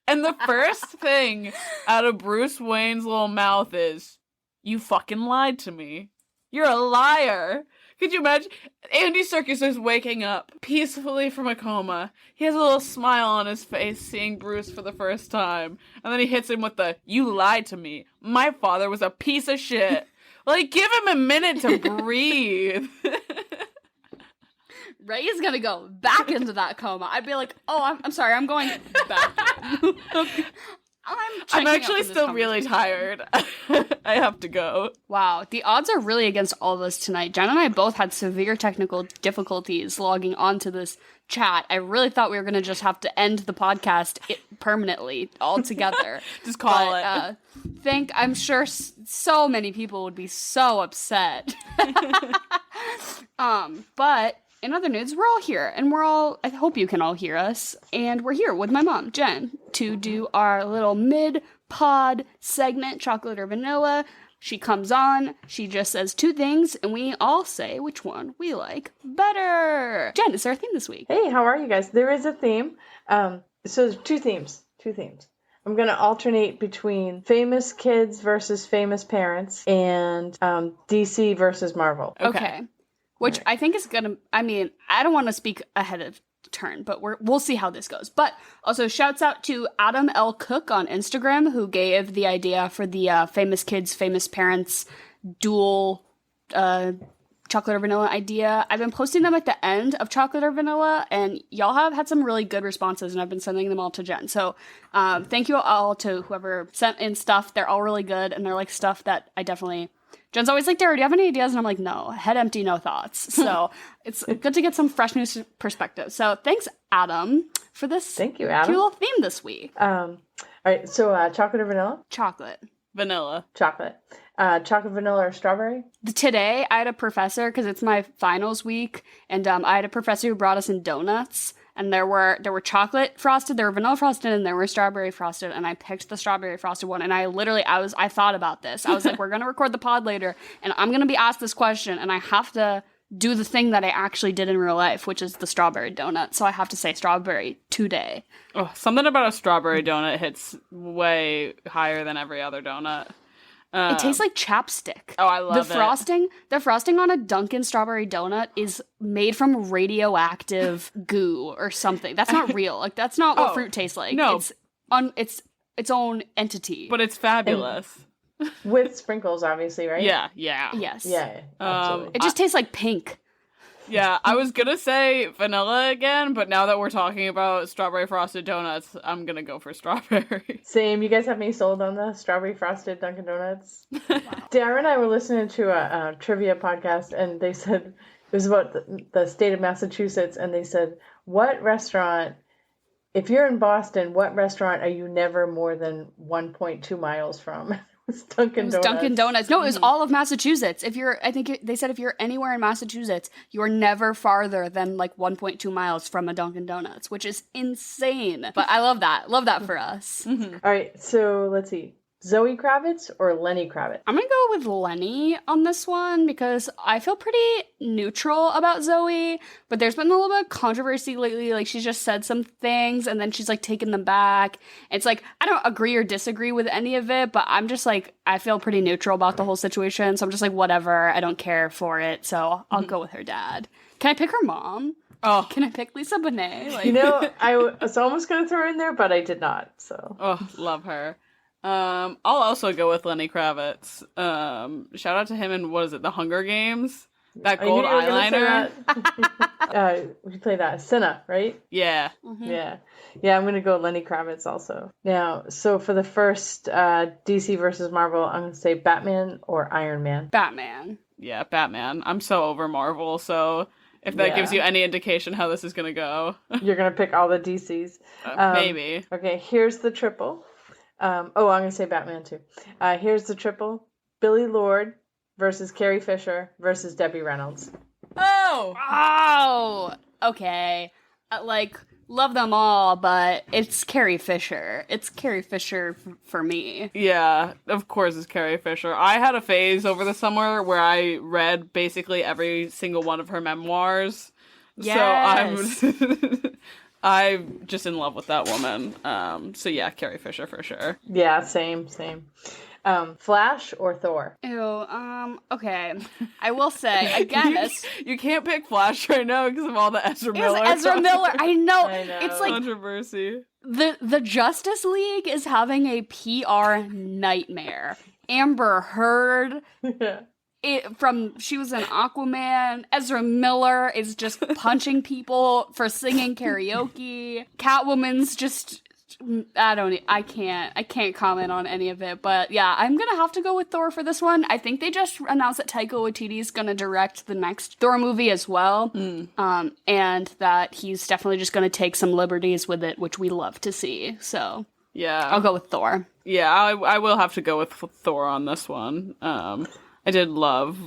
and the first thing out of Bruce Wayne's little mouth is, "You fucking lied to me. You're a liar." Could you imagine? Andy Serkis is waking up peacefully from a coma. He has a little smile on his face seeing Bruce for the first time. And then he hits him with the, "You lied to me. My father was a piece of shit." Like, give him a minute to breathe. Ray is gonna go back into that coma. I'd be like, oh, I'm sorry, I'm going back. I'm actually still really tired. I have to go. Wow, the odds are really against all of us tonight. Jen and I both had severe technical difficulties logging onto this chat. I really thought we were going to just have to end the podcast permanently altogether. Just call it. I'm sure so many people would be so upset. But in other news, we're all here, and I hope you can all hear us, and we're here with my mom, Jen, to do our little mid-pod segment, chocolate or vanilla. She comes on, she just says 2 things, and we all say which one we like better. Jen, is there a theme this week? Hey, how are you guys? There is a theme. So there's 2 themes. I'm going to alternate between famous kids versus famous parents and DC versus Marvel. Okay. Which I think is gonna, I don't want to speak ahead of turn, but we'll see how this goes. But also shouts out to Adam L. Cook on Instagram, who gave the idea for the famous kids, famous parents dual chocolate or vanilla idea. I've been posting them at the end of chocolate or vanilla, and y'all have had some really good responses, and I've been sending them all to Jen. So thank you all to whoever sent in stuff. They're all really good, and they're like stuff that I definitely... Jen's always like, Dara, do you have any ideas? And I'm like, no, head empty, no thoughts. So it's good to get some fresh new perspective. So thanks, Adam, for this Thank you, Adam. cute little theme this week. All right, so chocolate or vanilla? Chocolate. Vanilla. Chocolate. Chocolate, vanilla, or strawberry? Today, I had a professor, because it's my finals week, and I had a professor who brought us in donuts. And there were chocolate frosted, there were vanilla frosted, and there were strawberry frosted. And I picked the strawberry frosted one. And I thought about this. I was like, we're going to record the pod later, and I'm going to be asked this question, and I have to do the thing that I actually did in real life, which is the strawberry donut. So I have to say strawberry today. Oh, something about a strawberry donut hits way higher than every other donut. It tastes like chapstick. Oh, I love it. The frosting on a Dunkin' strawberry donut is made from radioactive goo or something. That's not real. Like, that's not what fruit tastes like. No. It's its own entity. But it's fabulous. With sprinkles, obviously, right? Yeah. Yes. Yeah, absolutely. It just tastes like pink. Yeah, I was gonna say vanilla again, but now that we're talking about strawberry frosted donuts, I'm gonna go for strawberry. Same. You guys have me sold on the strawberry frosted Dunkin' Donuts. Wow. Dara and I were listening to a trivia podcast, and they said it was about the state of Massachusetts, and they said, what restaurant, if you're in Boston, what restaurant are you never more than 1.2 miles from? It's Dunkin' Donuts. Dunkin' Donuts. No, it was all of Massachusetts. They said if you're anywhere in Massachusetts, you're never farther than like 1.2 miles from a Dunkin' Donuts, which is insane. But I love that. Love that for us. Mm-hmm. All right, so let's see. Zoe Kravitz or Lenny Kravitz? I'm going to go with Lenny on this one because I feel pretty neutral about Zoe, but there's been a little bit of controversy lately. Like, she's just said some things and then she's like taken them back. It's like, I don't agree or disagree with any of it, but I'm just like, I feel pretty neutral about the whole situation. So I'm just like, whatever, I don't care for it. So I'll go with her dad. Can I pick her mom? Oh, can I pick Lisa Bonet? Like... You know, I was almost going to throw her in there, but I did not. So, love her. I'll also go with Lenny Kravitz. Shout out to him in, what is it, The Hunger Games? That I knew gold you were gonna say eyeliner. that. We played that. Cinna, right? Yeah. Yeah. Yeah, I'm going to go Lenny Kravitz also. Now, so for the first DC versus Marvel, I'm going to say Batman or Iron Man. Batman. Yeah, Batman. I'm so over Marvel, so if that gives you any indication how this is gonna go. You're going to pick all the DCs. Maybe. Okay, here's the triple. I'm going to say Batman too. Here's the triple. Billy Lord versus Carrie Fisher versus Debbie Reynolds. Oh, okay. Love them all, but it's Carrie Fisher. It's Carrie Fisher for me. Yeah, of course it's Carrie Fisher. I had a phase over the summer where I read basically every single one of her memoirs. Yes. So I'm just in love with that woman. So yeah, Carrie Fisher for sure. Yeah, same. Flash or Thor? Ew, okay. I will say, again, you can't pick Flash right now because of all the Ezra Miller. Ezra Miller, I know. It's like controversy. The Justice League is having a PR nightmare. Amber Heard, she was in Aquaman. Ezra Miller is just punching people for singing karaoke. Catwoman's just, I can't comment on any of it, but yeah, I'm gonna have to go with Thor for this one. I think they just announced that Taika Waititi is gonna direct the next Thor movie as well, and that he's definitely just gonna take some liberties with it, which we love to see. So yeah, I'll go with Thor. Yeah, I will have to go with Thor on this one. I did love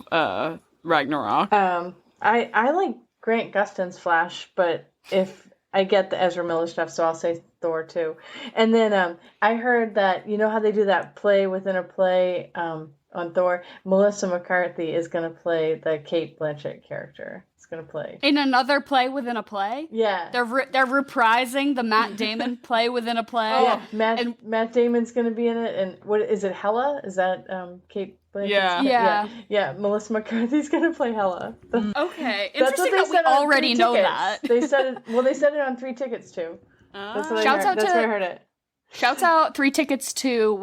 Ragnarok. I like Grant Gustin's Flash, but if I get the Ezra Miller stuff, so I'll say Thor too. And then I heard that, you know how they do that play within a play on Thor? Melissa McCarthy is going to play the Kate Blanchett character. It's going to play. In another play within a play? Yeah. They're reprising the Matt Damon play within a play. Oh, yeah, Matt Damon's going to be in it. And what is it, Hela? Is that Kate Blanchett? Yeah. Melissa McCarthy's going to play Hela. Okay. Interesting that we already know that. They said it on 3 tickets too. That's where I heard it. Shouts out 3 tickets to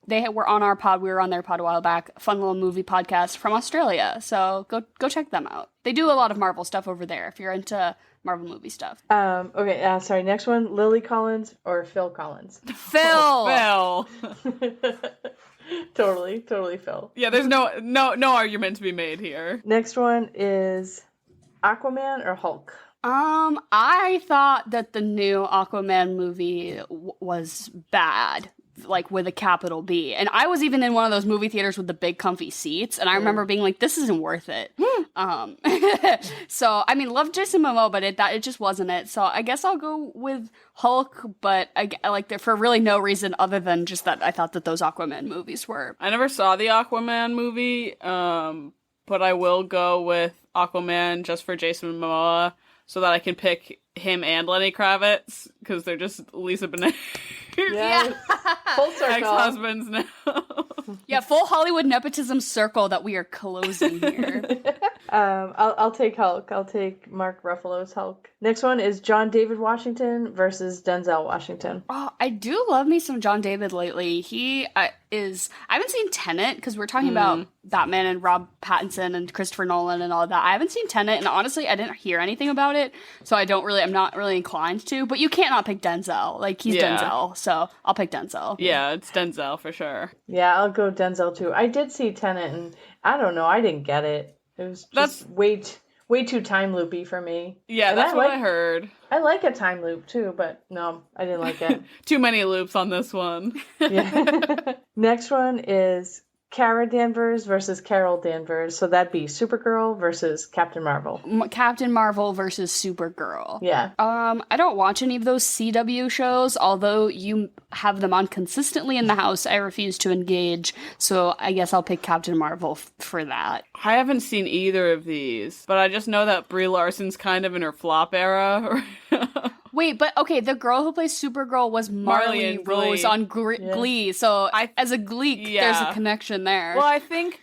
they were on our pod. We were on their pod a while back. Fun little movie podcast from Australia. So go check them out. They do a lot of Marvel stuff over there if you're into Marvel movie stuff. Okay. Sorry. Next one: Lily Collins or Phil Collins. Phil. Totally Phil. Yeah. There's no argument to be made here. Next one is Aquaman or Hulk. I thought that the new Aquaman movie was bad, like with a capital B. And I was even in one of those movie theaters with the big comfy seats, and I remember being like, this isn't worth it. So, I mean, love Jason Momoa, but it just wasn't it. So I guess I'll go with Hulk, but I like that for really no reason other than just that I thought that those Aquaman movies were. I never saw the Aquaman movie, but I will go with Aquaman just for Jason Momoa, so that I can pick him and Lenny Kravitz, because they're just Lisa Bonet. Yeah. Full circle. Ex-husbands now. Yeah, full Hollywood nepotism circle that we are closing here. I'll take Hulk. I'll take Mark Ruffalo's Hulk. Next one is John David Washington versus Denzel Washington. Oh, I do love me some John David lately. I haven't seen Tenet because we're talking about Batman and Rob Pattinson and Christopher Nolan and all of that. I haven't seen Tenet, and honestly, I didn't hear anything about it, so I'm not really inclined to. But you can't not pick Denzel. Like, he's Denzel, so I'll pick Denzel. Yeah, it's Denzel for sure. Yeah, I'll go Denzel too. I did see Tenet, and I don't know, I didn't get it. It was just way too time loopy for me. Yeah, and that's what I heard. I like a time loop too, but no, I didn't like it. Too many loops on this one. Yeah. Next one is Kara Danvers versus Carol Danvers. So that'd be Supergirl versus Captain Marvel. Captain Marvel versus Supergirl. Yeah. I don't watch any of those CW shows, although you have them on consistently in the house. I refuse to engage, so I guess I'll pick Captain Marvel for that. I haven't seen either of these, but I just know that Brie Larson's kind of in her flop era. Wait, but okay, the girl who plays Supergirl was Marley Rose on Glee, so as a Gleek, there's a connection there. Well, I think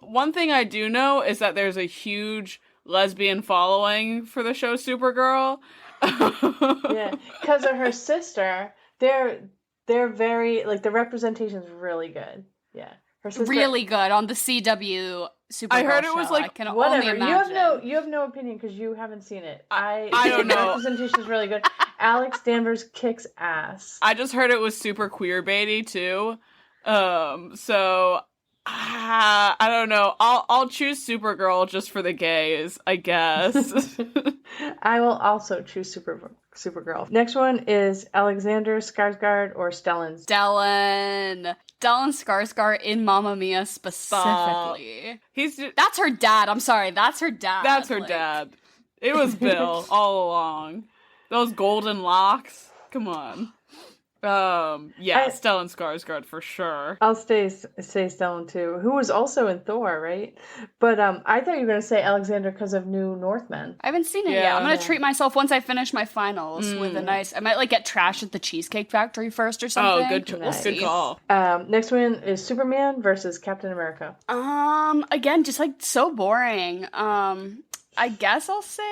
one thing I do know is that there's a huge lesbian following for the show Supergirl. Yeah, because of her sister, they're very, like, the representation's really good. Yeah. Her sister, really good on the CW Supergirl I heard it show. was like I can whatever. only imagine. You have no opinion because you haven't seen it. I don't the know. representation is really good. Alex Danvers kicks ass. I just heard it was super queer baity too. So I don't know. I'll choose Supergirl just for the gays, I guess. I will also choose Supergirl. Next one is Alexander Skarsgård or Stellan. Stellan Skarsgård in Mamma Mia specifically. That's her dad. I'm sorry. That's her dad. That's her dad. It was Bill all along. Those golden locks. Come on. Stellan Skarsgård for sure. I'll say Stellan too, who was also in Thor, right? But I thought you were going to say Alexander because of New Northmen. I haven't seen it yet. I'm going to treat myself once I finish my finals with a nice... I might like get trashed at the Cheesecake Factory first or something. Oh, good call. Next one is Superman versus Captain America. Again, just like so boring. I guess I'll say...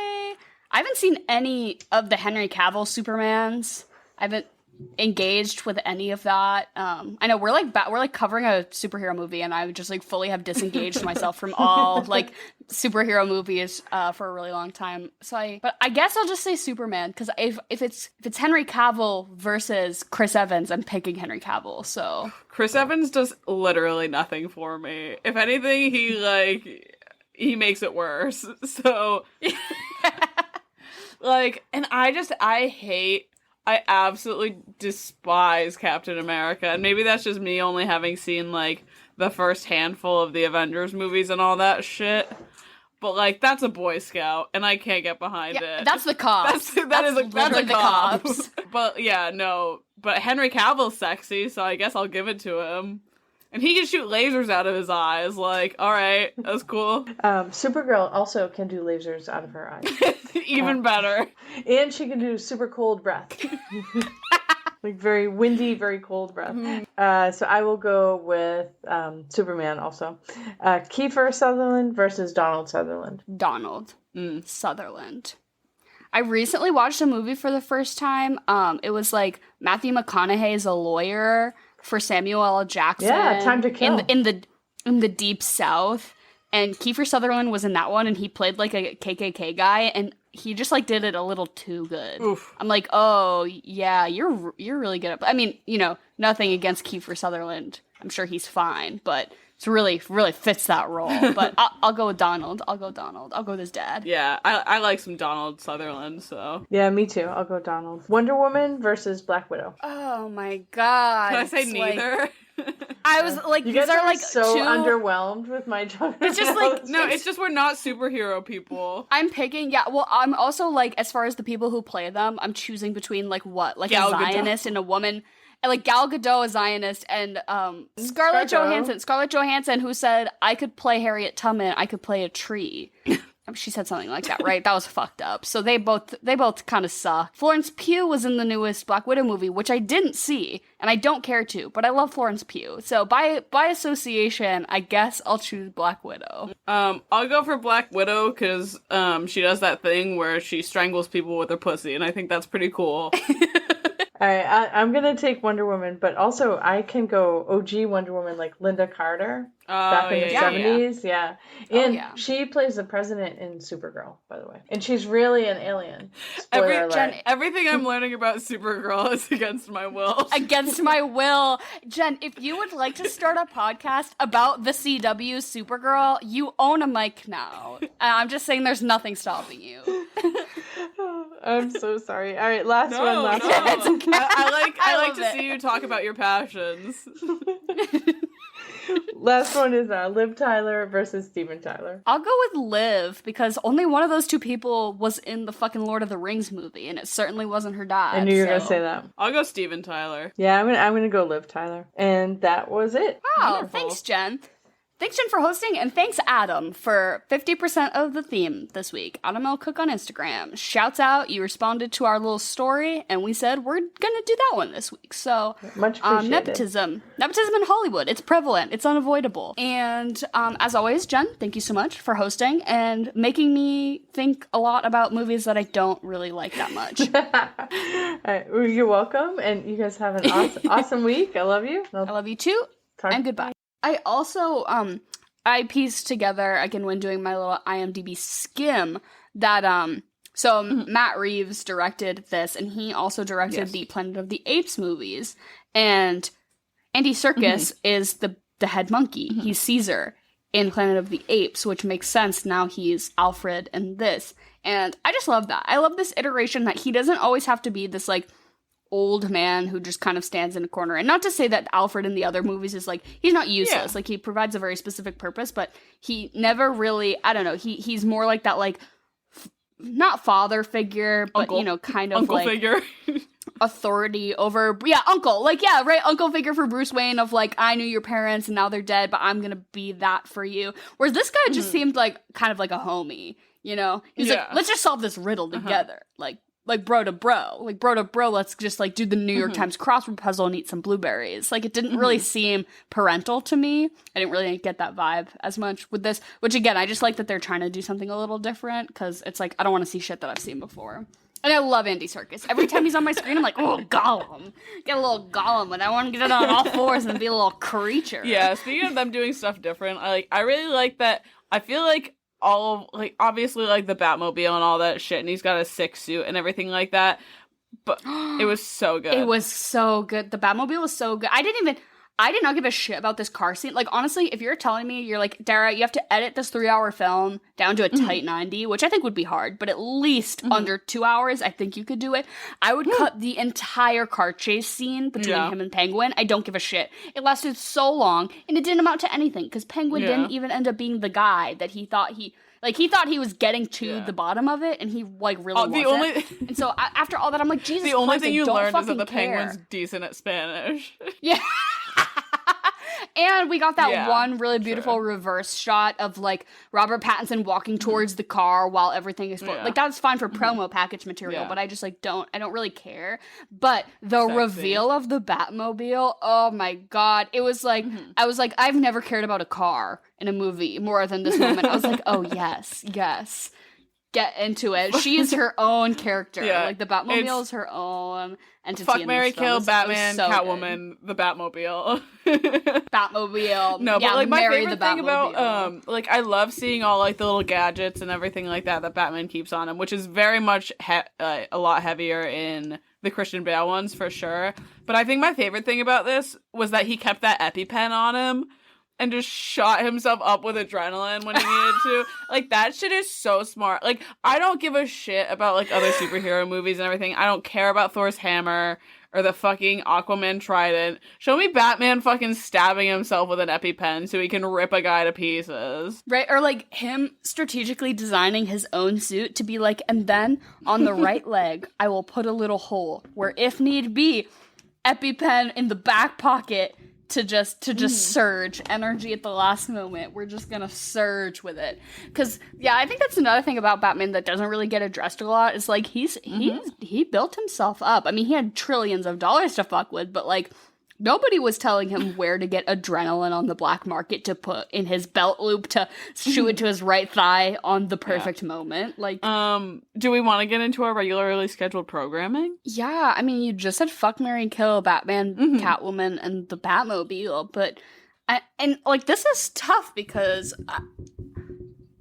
I haven't seen any of the Henry Cavill Supermans. I haven't engaged with any of that. I know we're like covering a superhero movie, and I would just like fully have disengaged myself from all like superhero movies for a really long time. But I guess I'll just say Superman because if it's Henry Cavill versus Chris Evans, I'm picking Henry Cavill. So Chris Evans does literally nothing for me. If anything, he makes it worse. So and I absolutely despise Captain America. And maybe that's just me only having seen, like, the first handful of the Avengers movies and all that shit. But, like, that's a Boy Scout, and I can't get behind it. That's the cops. That's literally a the cop. cops. But, yeah, no. But Henry Cavill's sexy, so I guess I'll give it to him. And he can shoot lasers out of his eyes. Like, all right, that's cool. Supergirl also can do lasers out of her eyes. Even better. And she can do super cold breath. Like very windy, very cold breath. So I will go with Superman also. Kiefer Sutherland versus Donald Sutherland. Donald Sutherland. I recently watched a movie for the first time. It was like Matthew McConaughey's a lawyer for Samuel L. Jackson. Yeah, Time to Kill. In the Deep South. And Kiefer Sutherland was in that one, and he played like a KKK guy, and he just like did it a little too good. Oof. I'm like, oh yeah, you're really good at. I mean, nothing against Kiefer Sutherland. I'm sure he's fine, but it's really fits that role. But I'll go with Donald. I'll go with his dad. Yeah, I like some Donald Sutherland. So yeah, me too. I'll go Donald. Wonder Woman versus Black Widow. Oh my god! Can I say neither? I was like, you these guys are like so underwhelmed with my genre. It's just like it's just we're not superhero people. I'm picking well, I'm also like as far as the people who play them, I'm choosing between like what? Like Gal a Zionist Gadot. And a woman. And like Gal Gadot, a Zionist, and Scarlett Johansson, who said I could play Harriet Tubman, I could play a tree. She said something like that, right? That was fucked up. So they both kind of suck. Florence Pugh was in the newest Black Widow movie, which I didn't see, and I don't care to, but I love Florence Pugh. So by association, I guess I'll choose Black Widow. I'll go for Black Widow because she does that thing where she strangles people with her pussy, and I think that's pretty cool. All right, I'm going to take Wonder Woman, but also I can go OG Wonder Woman like Linda Carter back in the 70s. Yeah. And she plays the president in Supergirl, by the way. And she's really an alien. Everything I'm learning about Supergirl is against my will. Against my will. Jen, if you would like to start a podcast about the CW Supergirl, you own a mic now. I'm just saying there's nothing stopping you. I'm so sorry. All right, last one. It's okay. I like to see you talk about your passions. Last one is Liv Tyler versus Steven Tyler. I'll go with Liv because only one of those two people was in the fucking Lord of the Rings movie, and it certainly wasn't her dad. I knew you were gonna say that. I'll go Steven Tyler. Yeah, I'm gonna go Liv Tyler, and that was it. Wow, wonderful. Thanks, Jen. Thanks, Jen, for hosting, and thanks, Adam, for 50% of the theme this week. Adam L. Cook on Instagram. Shouts out, you responded to our little story, and we said we're gonna do that one this week. So, much appreciated. Nepotism in Hollywood. It's prevalent. It's unavoidable. And as always, Jen, thank you so much for hosting and making me think a lot about movies that I don't really like that much. All right, well, you're welcome, and you guys have an awesome week. I love you. I love you too, and goodbye. I also I pieced together, again, when doing my little IMDb skim, that Matt Reeves directed this, and he also directed the Planet of the Apes movies. And Andy Serkis is the head monkey. He's Caesar in Planet of the Apes, which makes sense. Now he's Alfred in this. And I just love that. I love this iteration that he doesn't always have to be this, like, old man who just kind of stands in a corner. And not to say that Alfred in the other movies is, like, he's not useless. Like, he provides a very specific purpose, but he never really, I don't know, he's more like that, like, not father figure, but, uncle. You know, kind of uncle like figure. authority over, uncle. Like, yeah, right, uncle figure for Bruce Wayne of, like, I knew your parents and now they're dead, but I'm gonna be that for you. Whereas this guy just seemed like, kind of like a homie, you know? He's like, let's just solve this riddle together. Like bro to bro. Like, bro to bro, let's just, like, do the New York Times crossword puzzle and eat some blueberries. Like, it didn't really seem parental to me. I didn't really get that vibe as much with this. Which, again, I just like that they're trying to do something a little different, because it's like, I don't want to see shit that I've seen before. And I love Andy Serkis. Every time he's on my screen, I'm like, oh, Gollum. Get a little Gollum, and I want to get it on all fours and be a little creature. Yeah, speaking of them doing stuff different, I really like that. I feel like obviously, like, the Batmobile and all that shit, and he's got a sick suit and everything like that, but it was so good. It was so good. The Batmobile was so good. I did not give a shit about this car scene. Like, honestly, if you're telling me, you're like, Dara, you have to edit this 3-hour film down to a tight 90, which I think would be hard, but at least under 2 hours, I think you could do it. I would cut the entire car chase scene between him and Penguin. I don't give a shit. It lasted so long, and it didn't amount to anything, because Penguin didn't even end up being the guy that he thought he was getting to the bottom of it, and he, like, really wasn't. And so after all that, I'm like, Jesus Christ, the only thing you learned is that the care. Penguin's decent at Spanish. Yeah. And we got that one really beautiful reverse shot of, like, Robert Pattinson walking towards the car while everything is like, that's fine for promo package material, but I just, like, I don't really care. But the reveal of the Batmobile, oh my god, it was like, I was like, I've never cared about a car in a movie more than this moment. I was like, oh yes, get into it. She is her own character. Like, the Batmobile is her own entity. Fuck, in marry, this film. kill, Batman, so Catwoman, the Batmobile. Batmobile. No, but, like, my favorite thing Batmobile. about, like, I love seeing all, like, the little gadgets and everything like that Batman keeps on him, which is very much a lot heavier in the Christian Bale ones, for sure. But I think my favorite thing about this was that he kept that EpiPen on him and just shot himself up with adrenaline when he needed to. Like, that shit is so smart. Like, I don't give a shit about, like, other superhero movies and everything. I don't care about Thor's hammer or the fucking Aquaman trident. Show me Batman fucking stabbing himself with an EpiPen so he can rip a guy to pieces. Right, or, like, him strategically designing his own suit to be like, and then on the right leg, I will put a little hole where, if need be, EpiPen in the back pocket to just surge energy at the last moment. We're just gonna surge with it. Because, I think that's another thing about Batman that doesn't really get addressed a lot, is, like, he built himself up. I mean, he had trillions of dollars to fuck with, but, like, nobody was telling him where to get adrenaline on the black market to put in his belt loop to shoot it to his right thigh on the perfect moment. Like, do we want to get into our regularly scheduled programming? Yeah, I mean, you just said fuck, marry, kill, Batman, Catwoman, and the Batmobile, but this is tough because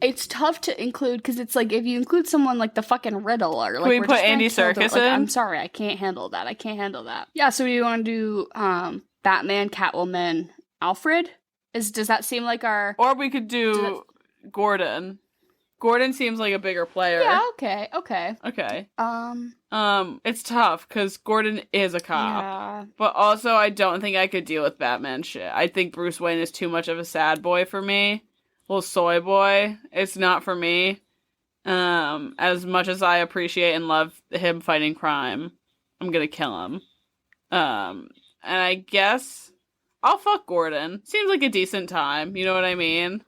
it's tough to include, because it's like, if you include someone like the fucking Riddle, or, like, can we put Andy Serkis in? I'm sorry, I can't handle that. Yeah, so do you want to do Batman, Catwoman, Alfred? Does that seem like our... Or we could do Gordon. Gordon seems like a bigger player. Yeah, okay. It's tough, because Gordon is a cop. Yeah. But also, I don't think I could deal with Batman shit. I think Bruce Wayne is too much of a sad boy for me. Little soy boy. It's not for me. As much as I appreciate and love him fighting crime, I'm gonna kill him. And I guess I'll fuck Gordon. Seems like a decent time, you know what I mean?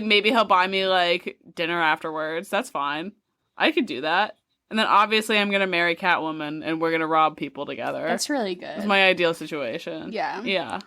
Maybe he'll buy me, like, dinner afterwards. That's fine. I could do that. And then obviously I'm gonna marry Catwoman and we're gonna rob people together. That's really good. It's my ideal situation. Yeah.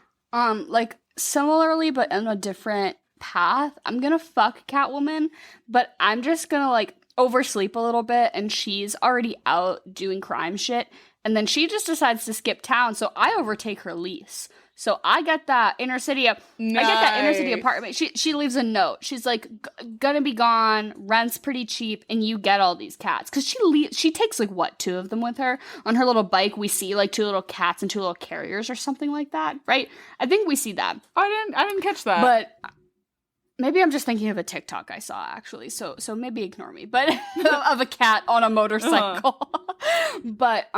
Similarly, but in a different path, I'm gonna fuck Catwoman, but I'm just gonna, like, oversleep a little bit, and she's already out doing crime shit, and then she just decides to skip town, so I overtake her lease. So I get that inner city. I get that inner city Nice. apartment. She leaves a note. She's like, gonna be gone. Rent's pretty cheap, and you get all these cats. Because she takes like what, 2 of them with her on her little bike. We see like 2 little cats and 2 little carriers or something like that, right? I think we see that. I didn't catch that. But maybe I'm just thinking of a TikTok I saw actually. So maybe ignore me. But of a cat on a motorcycle. But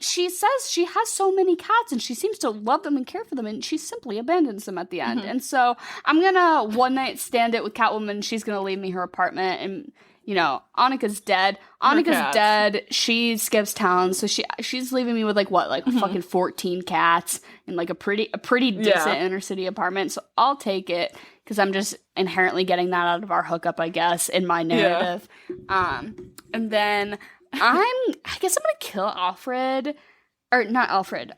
she says she has so many cats and she seems to love them and care for them, and she simply abandons them at the end. And so I'm gonna one night stand it with Catwoman. She's gonna leave me her apartment, and Annika's dead. Annika's dead. She skips town, so she's leaving me with like fucking 14 cats in like a pretty decent inner city apartment. So I'll take it because I'm just inherently getting that out of our hookup, I guess, in my narrative. And then I guess I'm gonna kill Alfred, or not Alfred.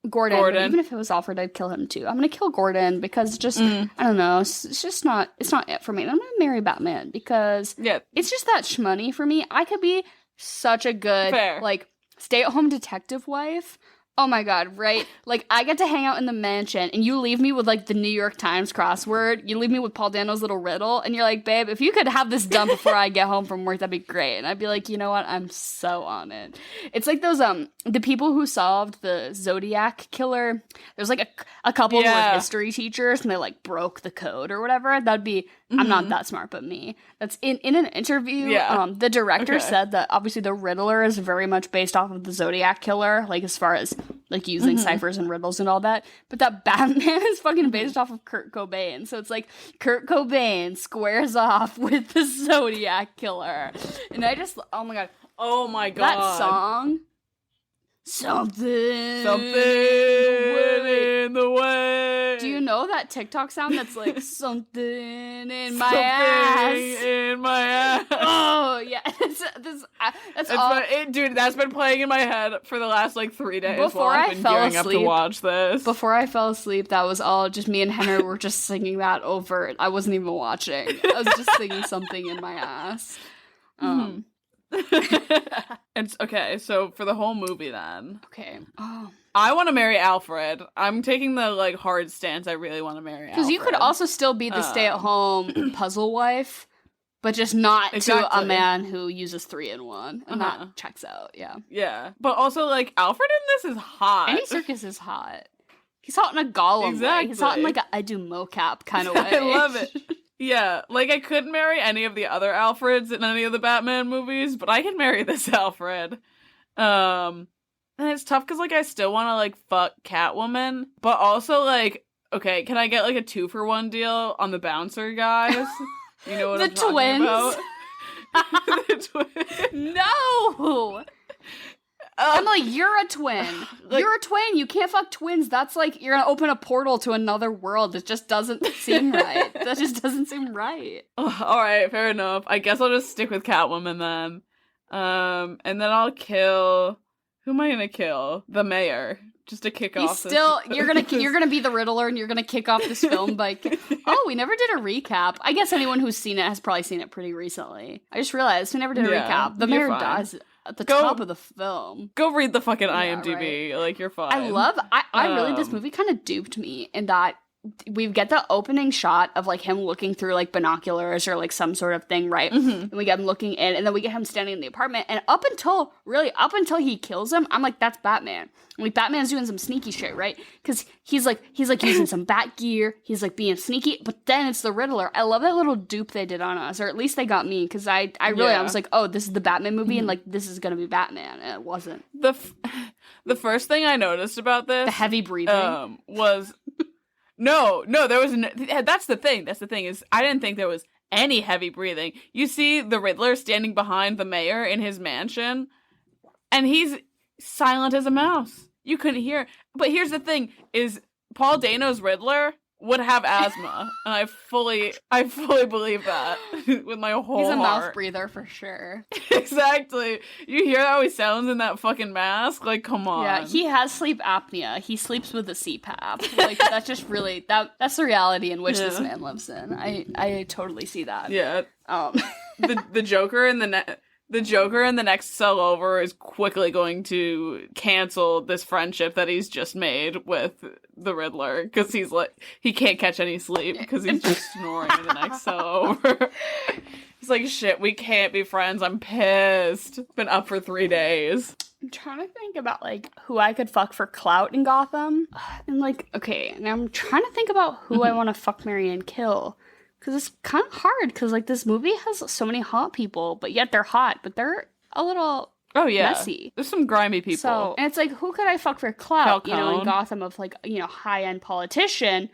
Gordon. But even if it was Alfred, I'd kill him too. I'm gonna kill Gordon because just I don't know. It's just not. It's not it for me. And I'm gonna marry Batman because it's just that shmoney for me. I could be such a good like stay-at-home detective wife. Oh my god, right? Like, I get to hang out in the mansion, and you leave me with, like, the New York Times crossword. You leave me with Paul Dano's little riddle, and you're like, babe, if you could have this done before I get home from work, that'd be great. And I'd be like, you know what? I'm so on it. It's like those, the people who solved the Zodiac killer. There's, like, a couple of, like, history teachers, and they, like, broke the code or whatever. That'd be, I'm not that smart, but me. That's in an interview, the director said that, obviously, the Riddler is very much based off of the Zodiac killer, like, as far as like using ciphers and riddles and all that, but that Batman is fucking based off of Kurt Cobain, so it's like Kurt Cobain squares off with the Zodiac killer, and I just oh my god that song something in the way. Do you know that TikTok sound that's like something in my ass? In my ass. Oh yeah, that's all. Dude, that's been playing in my head for the last like 3 days. Before while I've I been fell gearing asleep, up to watch this. Before I fell asleep, that was all just me and Henry were just singing that over it. I wasn't even watching. I was just singing something in my ass. It's okay, so for the whole movie then. Okay. Oh. I want to marry Alfred. I'm taking the like hard stance. I really want to marry Alfred. Because you could also still be the stay-at-home puzzle wife, but just not to a man who uses 3-in-1. And that checks out, yeah. Yeah. But also, like, Alfred in this is hot. Any circus is hot. He's hot in a Gollum way. He's hot in like a I do mocap kind of way. I love it. Yeah, like I couldn't marry any of the other Alfreds in any of the Batman movies, but I can marry this Alfred. And it's tough because, like, I still want to, like, fuck Catwoman, but also, like, okay, can I get, like, a 2-for-1 deal on the bouncer guys? You know what I'm talking about? The twins. No! Emily, you're a twin. Like, you're a twin. You can't fuck twins. That's like, you're gonna open a portal to another world. It just doesn't seem right. That just doesn't seem right. Alright, fair enough. I guess I'll just stick with Catwoman then. And then I'll kill... Who am I gonna kill? The mayor. Just to kick off this. You're gonna be the Riddler and you're gonna kick off this film by... Oh, we never did a recap. I guess anyone who's seen it has probably seen it pretty recently. I just realized we never did a recap. The mayor dies at the top of the film. Go read the fucking IMDb. Right. Like, you're fine. I really, this movie kind of duped me in that we get the opening shot of, like, him looking through, like, binoculars or, like, some sort of thing, right? And we get him looking in, and then we get him standing in the apartment, and up until he kills him, I'm like, that's Batman. Like, Batman's doing some sneaky shit, right? Because he's like using some bat gear, he's, like, being sneaky, but then it's the Riddler. I love that little dupe they did on us, or at least they got me, because I was like, oh, this is the Batman movie, and, like, this is gonna be Batman, and it wasn't. The first thing I noticed about this... The heavy breathing. Was... No, there was that's the thing, is I didn't think there was any heavy breathing. You see the Riddler standing behind the mayor in his mansion, and he's silent as a mouse. You couldn't hear. But here's the thing, is Paul Dano's Riddler would have asthma, and I fully believe that with my whole heart. He's a mouth breather for sure. Exactly. You hear how he sounds in that fucking mask? Like, come on. Yeah, he has sleep apnea. He sleeps with a CPAP. Like, that's just really that's the reality in which this man lives in. I totally see that. Yeah. The Joker and the the Joker in the next cell over is quickly going to cancel this friendship that he's just made with the Riddler because he's like, he can't catch any sleep because he's just snoring in the next cell over. He's like, shit, we can't be friends. I'm pissed. Been up for 3 days. I'm trying to think about, like, who I could fuck for clout in Gotham. And, like, okay, now I'm trying to think about who I want to fuck, marry, and kill. Because it's kind of hard, because, like, this movie has so many hot people, but yet they're hot, but they're a little messy. There's some grimy people. So, and it's like, who could I fuck for clout, Falcone. in Gotham of, like, high-end politician,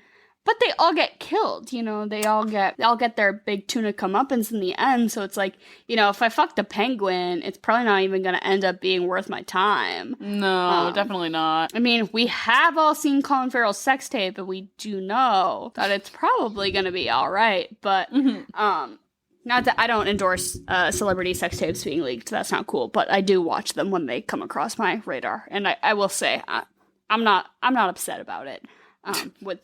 but they all get killed, they all get their big tuna comeuppance in the end, so it's like, if I fuck the Penguin, it's probably not even gonna end up being worth my time. No, definitely not. I mean, we have all seen Colin Farrell's sex tape, and we do know that it's probably gonna be alright, but, not that I don't endorse celebrity sex tapes being leaked, that's not cool, but I do watch them when they come across my radar, and I will say, I'm not upset about it. With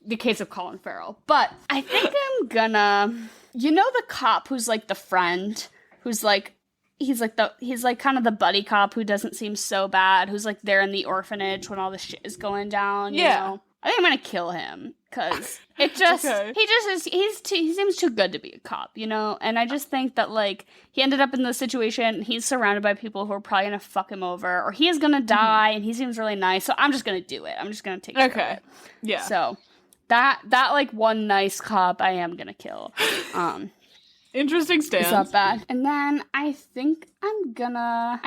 the case of Colin Farrell. But I think I'm gonna, the cop who's like the friend, who's like, he's like kind of the buddy cop who doesn't seem so bad, who's like there in the orphanage when all the shit is going down, you know? I think I'm gonna kill him, because it just, he seems too good to be a cop, And I just think that, like, he ended up in this situation, he's surrounded by people who are probably gonna fuck him over, or he is gonna die, and he seems really nice, so I'm just gonna do it. I'm just gonna take care of it. Yeah. So, that, like, one nice cop I am gonna kill. Interesting stance. It's not bad. And then I think I'm gonna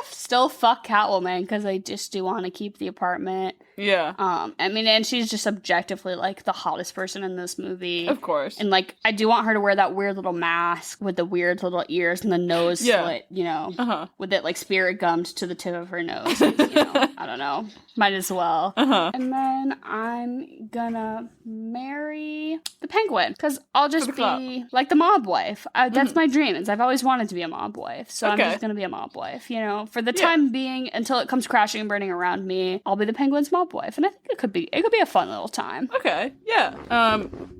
still fuck Catwoman, because I just do want to keep the apartment. Yeah. I mean, and she's just objectively, like, the hottest person in this movie. Of course. And, like, I do want her to wear that weird little mask with the weird little ears and the nose slit, with it, like, spirit gummed to the tip of her nose. I don't know. Might as well. And then I'm gonna marry the Penguin, because I'll just be, like, the mob wife. That's my dream, is I've always wanted to be a mob wife, so I'm just gonna be a mob wife, For the time being, until it comes crashing and burning around me, I'll be the Penguin's mob wife, and I think it could be a fun little time. Okay, yeah.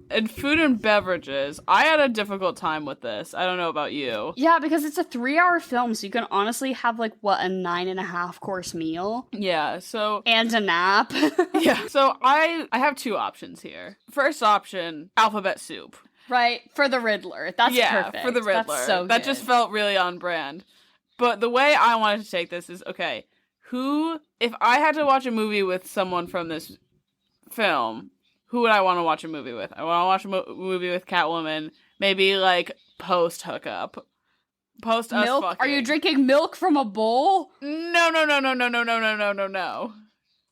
And food and beverages, I had a difficult time with this. I don't know about you. Yeah, because it's a 3-hour film, so you can honestly have, like, a 9.5 course meal. Yeah, so... And a nap. Yeah, so I have 2 options here. First option, alphabet soup. Right, for the Riddler. That's perfect. Yeah, for the Riddler. That's so that good. just felt really on brand. But the way I wanted to take this is, okay, if I had to watch a movie with someone from this film, who would I want to watch a movie with? I want to watch a movie with Catwoman, maybe, like, post-hookup. Post us milk? fucking. Are you drinking milk from a bowl? No.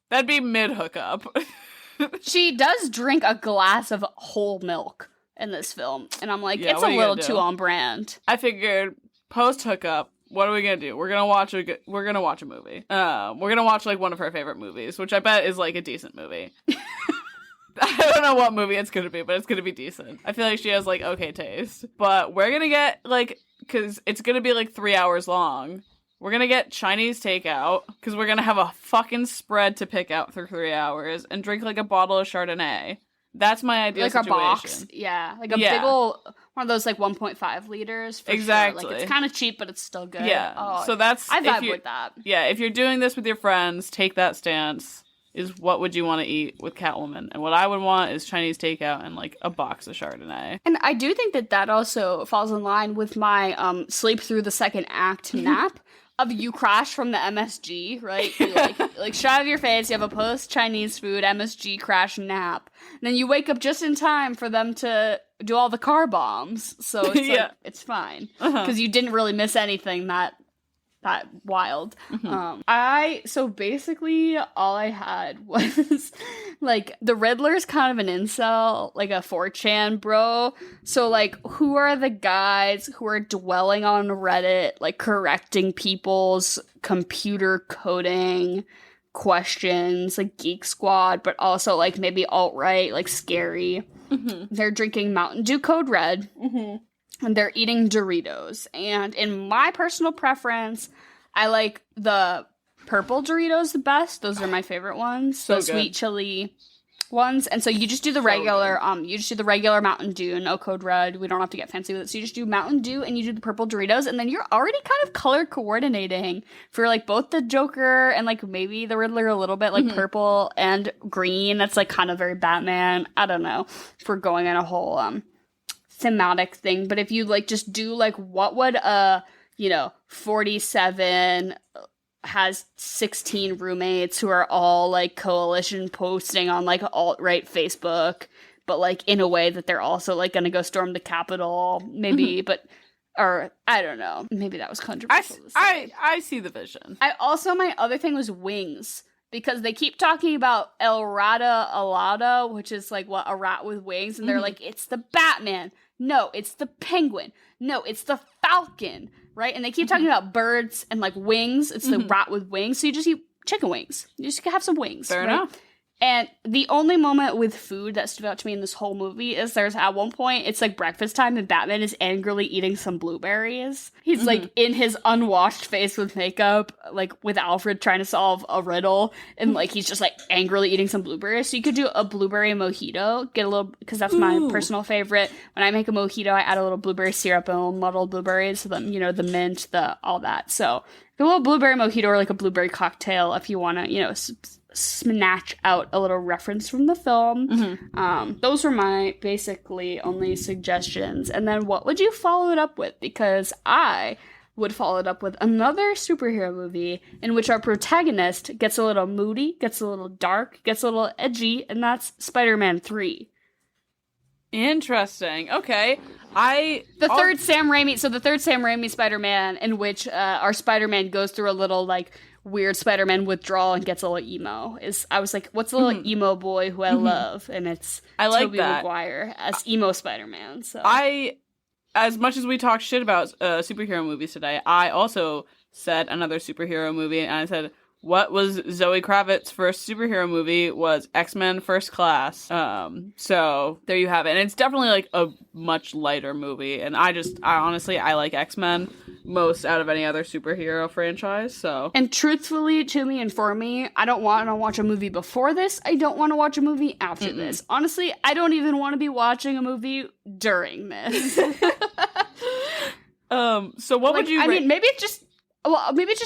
That'd be mid-hookup. She does drink a glass of whole milk in this film, and I'm like, it's a little too on brand. I figured post-hookup, what are we gonna do? We're gonna watch a movie. We're gonna watch, like, one of her favorite movies, which I bet is, like, a decent movie. I don't know what movie it's gonna be, but it's gonna be decent. I feel like she has, like, okay taste. But we're gonna get, like, because it's gonna be, like, 3 hours long. We're gonna get Chinese takeout, because we're gonna have a fucking spread to pick out for 3 hours, and drink, like, a bottle of Chardonnay. That's my ideal situation. Like a box, yeah. Like a big ol', one of those, like, 1.5 liters, for exactly. Sure. Like, it's kind of cheap, but it's still good. Yeah, so that's... I vibe with that. Yeah, if you're doing this with your friends, take that stance. Is what would you want to eat with Catwoman? And what I would want is Chinese takeout and, like, a box of Chardonnay. And I do think that also falls in line with my sleep through the second act nap of you crash from the MSG, right? You, like shut out of your face, you have a post-Chinese food MSG crash nap. And then you wake up just in time for them to do all the car bombs. So it's like, it's fine. Because you didn't really miss anything that wild. So basically all I had was, like, the Riddler's kind of an incel, like a 4chan bro. So, like, who are the guys who are dwelling on Reddit, like, correcting people's computer coding questions, like Geek Squad, but also, like, maybe alt-right, like, scary. They're drinking Mountain Dew Code Red. And they're eating Doritos. And in my personal preference, I like the purple Doritos the best. Those are my favorite ones. So the sweet chili ones. And so you just do the regular, Mountain Dew, no Code Red. We don't have to get fancy with it. So you just do Mountain Dew and you do the purple Doritos, and then you're already kind of color coordinating for like both the Joker and like maybe the Riddler a little bit, like purple and green. That's like kind of very Batman. I don't know if we're going in a whole thematic thing, but if you like just do like what would 47 has 16 roommates who are all like coalition posting on like alt-right Facebook, but like in a way that they're also like gonna go storm the Capitol, maybe, but or I don't know, maybe that was controversial. I see the vision. My other thing was wings, because they keep talking about El Rata Alada, which is like what, a rat with wings, and they're like, it's the Batman. No, it's the Penguin. No, it's the Falcon. Right? And they keep talking about birds and like wings. It's the rat with wings. So you just eat chicken wings. You just have some wings. Fair enough. And the only moment with food that stood out to me in this whole movie is there's at one point, it's like breakfast time and Batman is angrily eating some blueberries. He's like in his unwashed face with makeup, like with Alfred trying to solve a riddle. And like he's just like angrily eating some blueberries. So you could do a blueberry mojito, get a little, because that's my personal favorite. When I make a mojito, I add a little blueberry syrup and muddled blueberries. So then, the mint, all that. So a little blueberry mojito or like a blueberry cocktail if you want to, snatch out a little reference from the film. Those were my basically only suggestions. And then what would you follow it up with? Because I would follow it up with another superhero movie in which our protagonist gets a little moody, gets a little dark, gets a little edgy, and that's Spider-Man 3. Interesting. Okay. The third Sam Raimi Spider-Man, in which our Spider-Man goes through a little like weird Spider-Man withdrawal and gets a little emo. I was like, what's the little emo boy who I love? And it's Tobey Maguire as emo Spider-Man. So as much as we talk shit about superhero movies today, I also said another superhero movie, and I said, what was Zoe Kravitz's first superhero movie was X-Men First Class. So there you have it. And it's definitely like a much lighter movie. And I honestly like X-Men most out of any other superhero franchise. So, and truthfully, to me and for me, I don't want to watch a movie before this. I don't want to watch a movie after this. Honestly, I don't even want to be watching a movie during this. So what would you? I mean, maybe it's just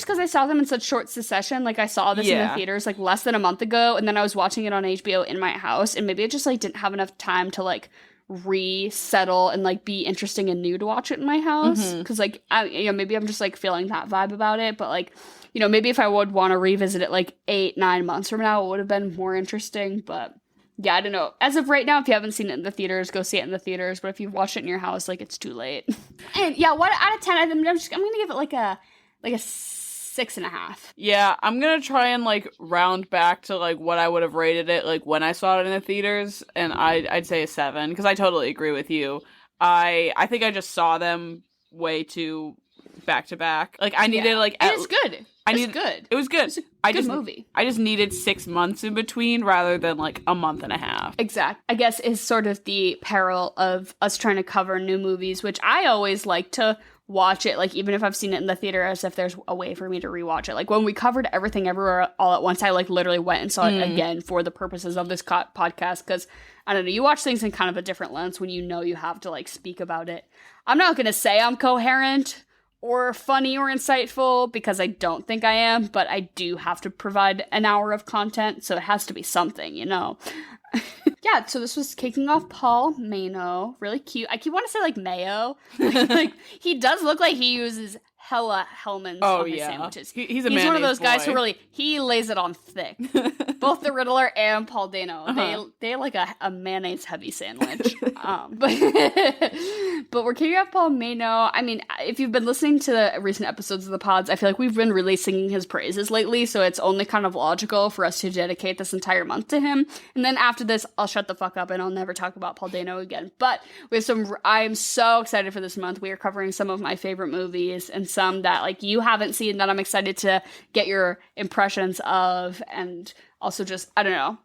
because I saw them in such short succession. Like I saw this in the theaters like less than a month ago, and then I was watching it on HBO in my house, and maybe it just like didn't have enough time to like resettle and like be interesting and new to watch it in my house. Because like maybe I'm just like feeling that vibe about it, but like maybe if I would want to revisit it like 8-9 months from now, it would have been more interesting. But yeah, I don't know. As of right now, if you haven't seen it in the theaters, go see it in the theaters. But if you've watched it in your house, like it's too late. And yeah, 1 out of 10, I'm gonna give it like a 6.5. Yeah, I'm gonna try and like round back to like what I would have rated it like when I saw it in the theaters, and I'd say a 7, because I totally agree with you. I think I just saw them way too back to back. Like I needed like it was good. It was good. Good movie. I just needed 6 months in between rather than like a month and a half. Exactly. I guess is sort of the peril of us trying to cover new movies, which I always like to watch it, like even if I've seen it in the theater, as if there's a way for me to rewatch it. Like when we covered Everything Everywhere All at Once, I like literally went and saw it again for the purposes of this podcast, because I don't know, you watch things in kind of a different lens when you have to like speak about it. I'm not gonna say I'm coherent or funny or insightful, because I don't think I am, but I do have to provide an hour of content, so it has to be something, Yeah, so this was kicking off Paul MAYno. Really cute. I keep wanting to say like mayo. Like he does look like he uses hella Hellmann's on his sandwiches. He's a He's one of those guys boy. who really, he lays it on thick. Both the Riddler and Paul Dano, they like a mayonnaise heavy sandwich. But we're kicking off Paul MAYno. I mean, if you've been listening to the recent episodes of the pods, I feel like we've been really singing his praises lately, so it's only kind of logical for us to dedicate this entire month to him. And then after this, I'll shut the fuck up and I'll never talk about Paul Dano again. But we have I'm so excited for this month. We are covering some of my favorite movies and some that like you haven't seen that I'm excited to get your impressions of, and also just, I don't know.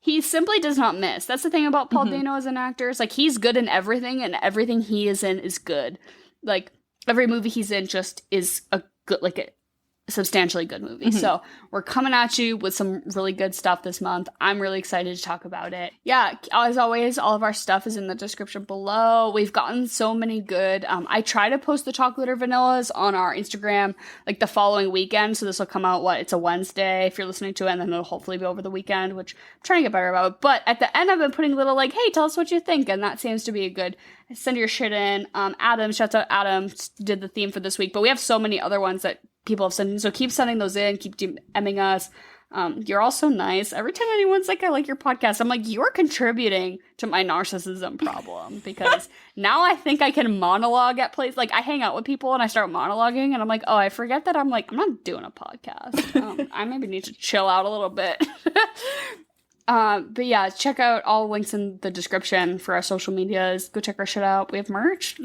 He simply does not miss. That's the thing about Paul Dano as an actor. It's like he's good in everything, and everything he is in is good. Like every movie he's in just is a good, like substantially good movie. So we're coming at you with some really good stuff this month. I'm really excited to talk about it. Yeah, as always, all of our stuff is in the description below. We've gotten so many good. I try to post the chocolate or vanillas on our Instagram like the following weekend. So this will come out, it's a Wednesday if you're listening to it, and then it'll hopefully be over the weekend, which I'm trying to get better about. But at the end, I've been putting little like, hey, tell us what you think. And that seems to be a good, send your shit in. Adam, shouts out Adam, did the theme for this week. But we have so many other ones that people have sent in, so keep sending those in, keep DMing us. You're all so nice. Every time anyone's like, I like your podcast, I'm like, you're contributing to my narcissism problem, because now I think I can monologue at places. Like, I hang out with people and I start monologuing and I'm like, oh, I forget that I'm not doing a podcast. I maybe need to chill out a little bit. But yeah, check out all links in the description for our social medias. Go check our shit out. We have merch.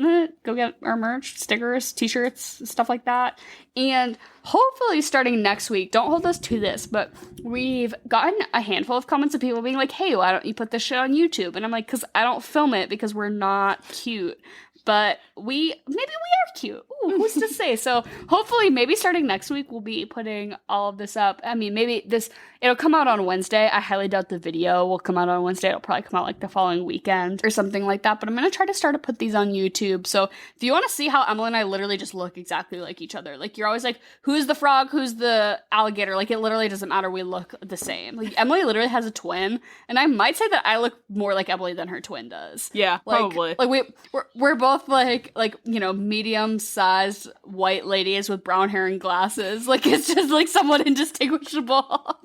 Go get our merch, stickers, t-shirts, stuff like that. And hopefully starting next week, don't hold us to this, but we've gotten a handful of comments of people being like, hey, why don't you put this shit on YouTube? And I'm like, because I don't film it because we're not cute. But maybe we are cute. Ooh, who's to say? So hopefully maybe starting next week, we'll be putting all of this up. I mean, it'll come out on Wednesday. I highly doubt the video will come out on Wednesday. It'll probably come out like the following weekend or something like that. But I'm going to try to start to put these on YouTube. So if you want to see how Emily and I literally just look exactly like each other, like you're always like, who's the frog? Who's the alligator? Like it literally doesn't matter. We look the same. Like Emily literally has a twin. And I might say that I look more like Emily than her twin does. Yeah, like, probably. Like we're both like, medium-sized white ladies with brown hair and glasses. Like, it's just, like, somewhat indistinguishable.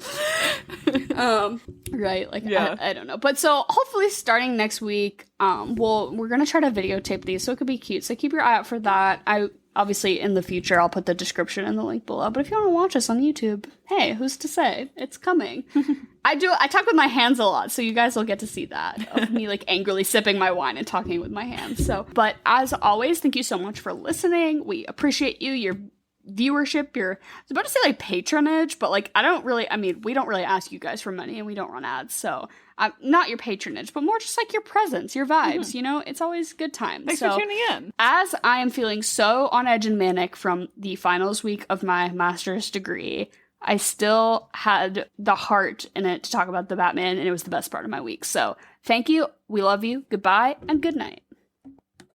Right? Like, yeah. I don't know. But so, hopefully, starting next week, we're gonna try to videotape these, so it could be cute. So, keep your eye out for that. Obviously, in the future, I'll put the description and the link below. But if you want to watch us on YouTube, hey, who's to say? It's coming. I talk with my hands a lot, so you guys will get to see that, of me, like, angrily sipping my wine and talking with my hands. So, but as always, thank you so much for listening. We appreciate you, your viewership, I was about to say, like, patronage, but, like, we don't really ask you guys for money, and we don't run ads, so... not your patronage, but more just like your presence, your vibes, it's always good times. Thanks for tuning in. As I am feeling so on edge and manic from the finals week of my master's degree, I still had the heart in it to talk about the Batman, and it was the best part of my week. So thank you, we love you, goodbye, and good night.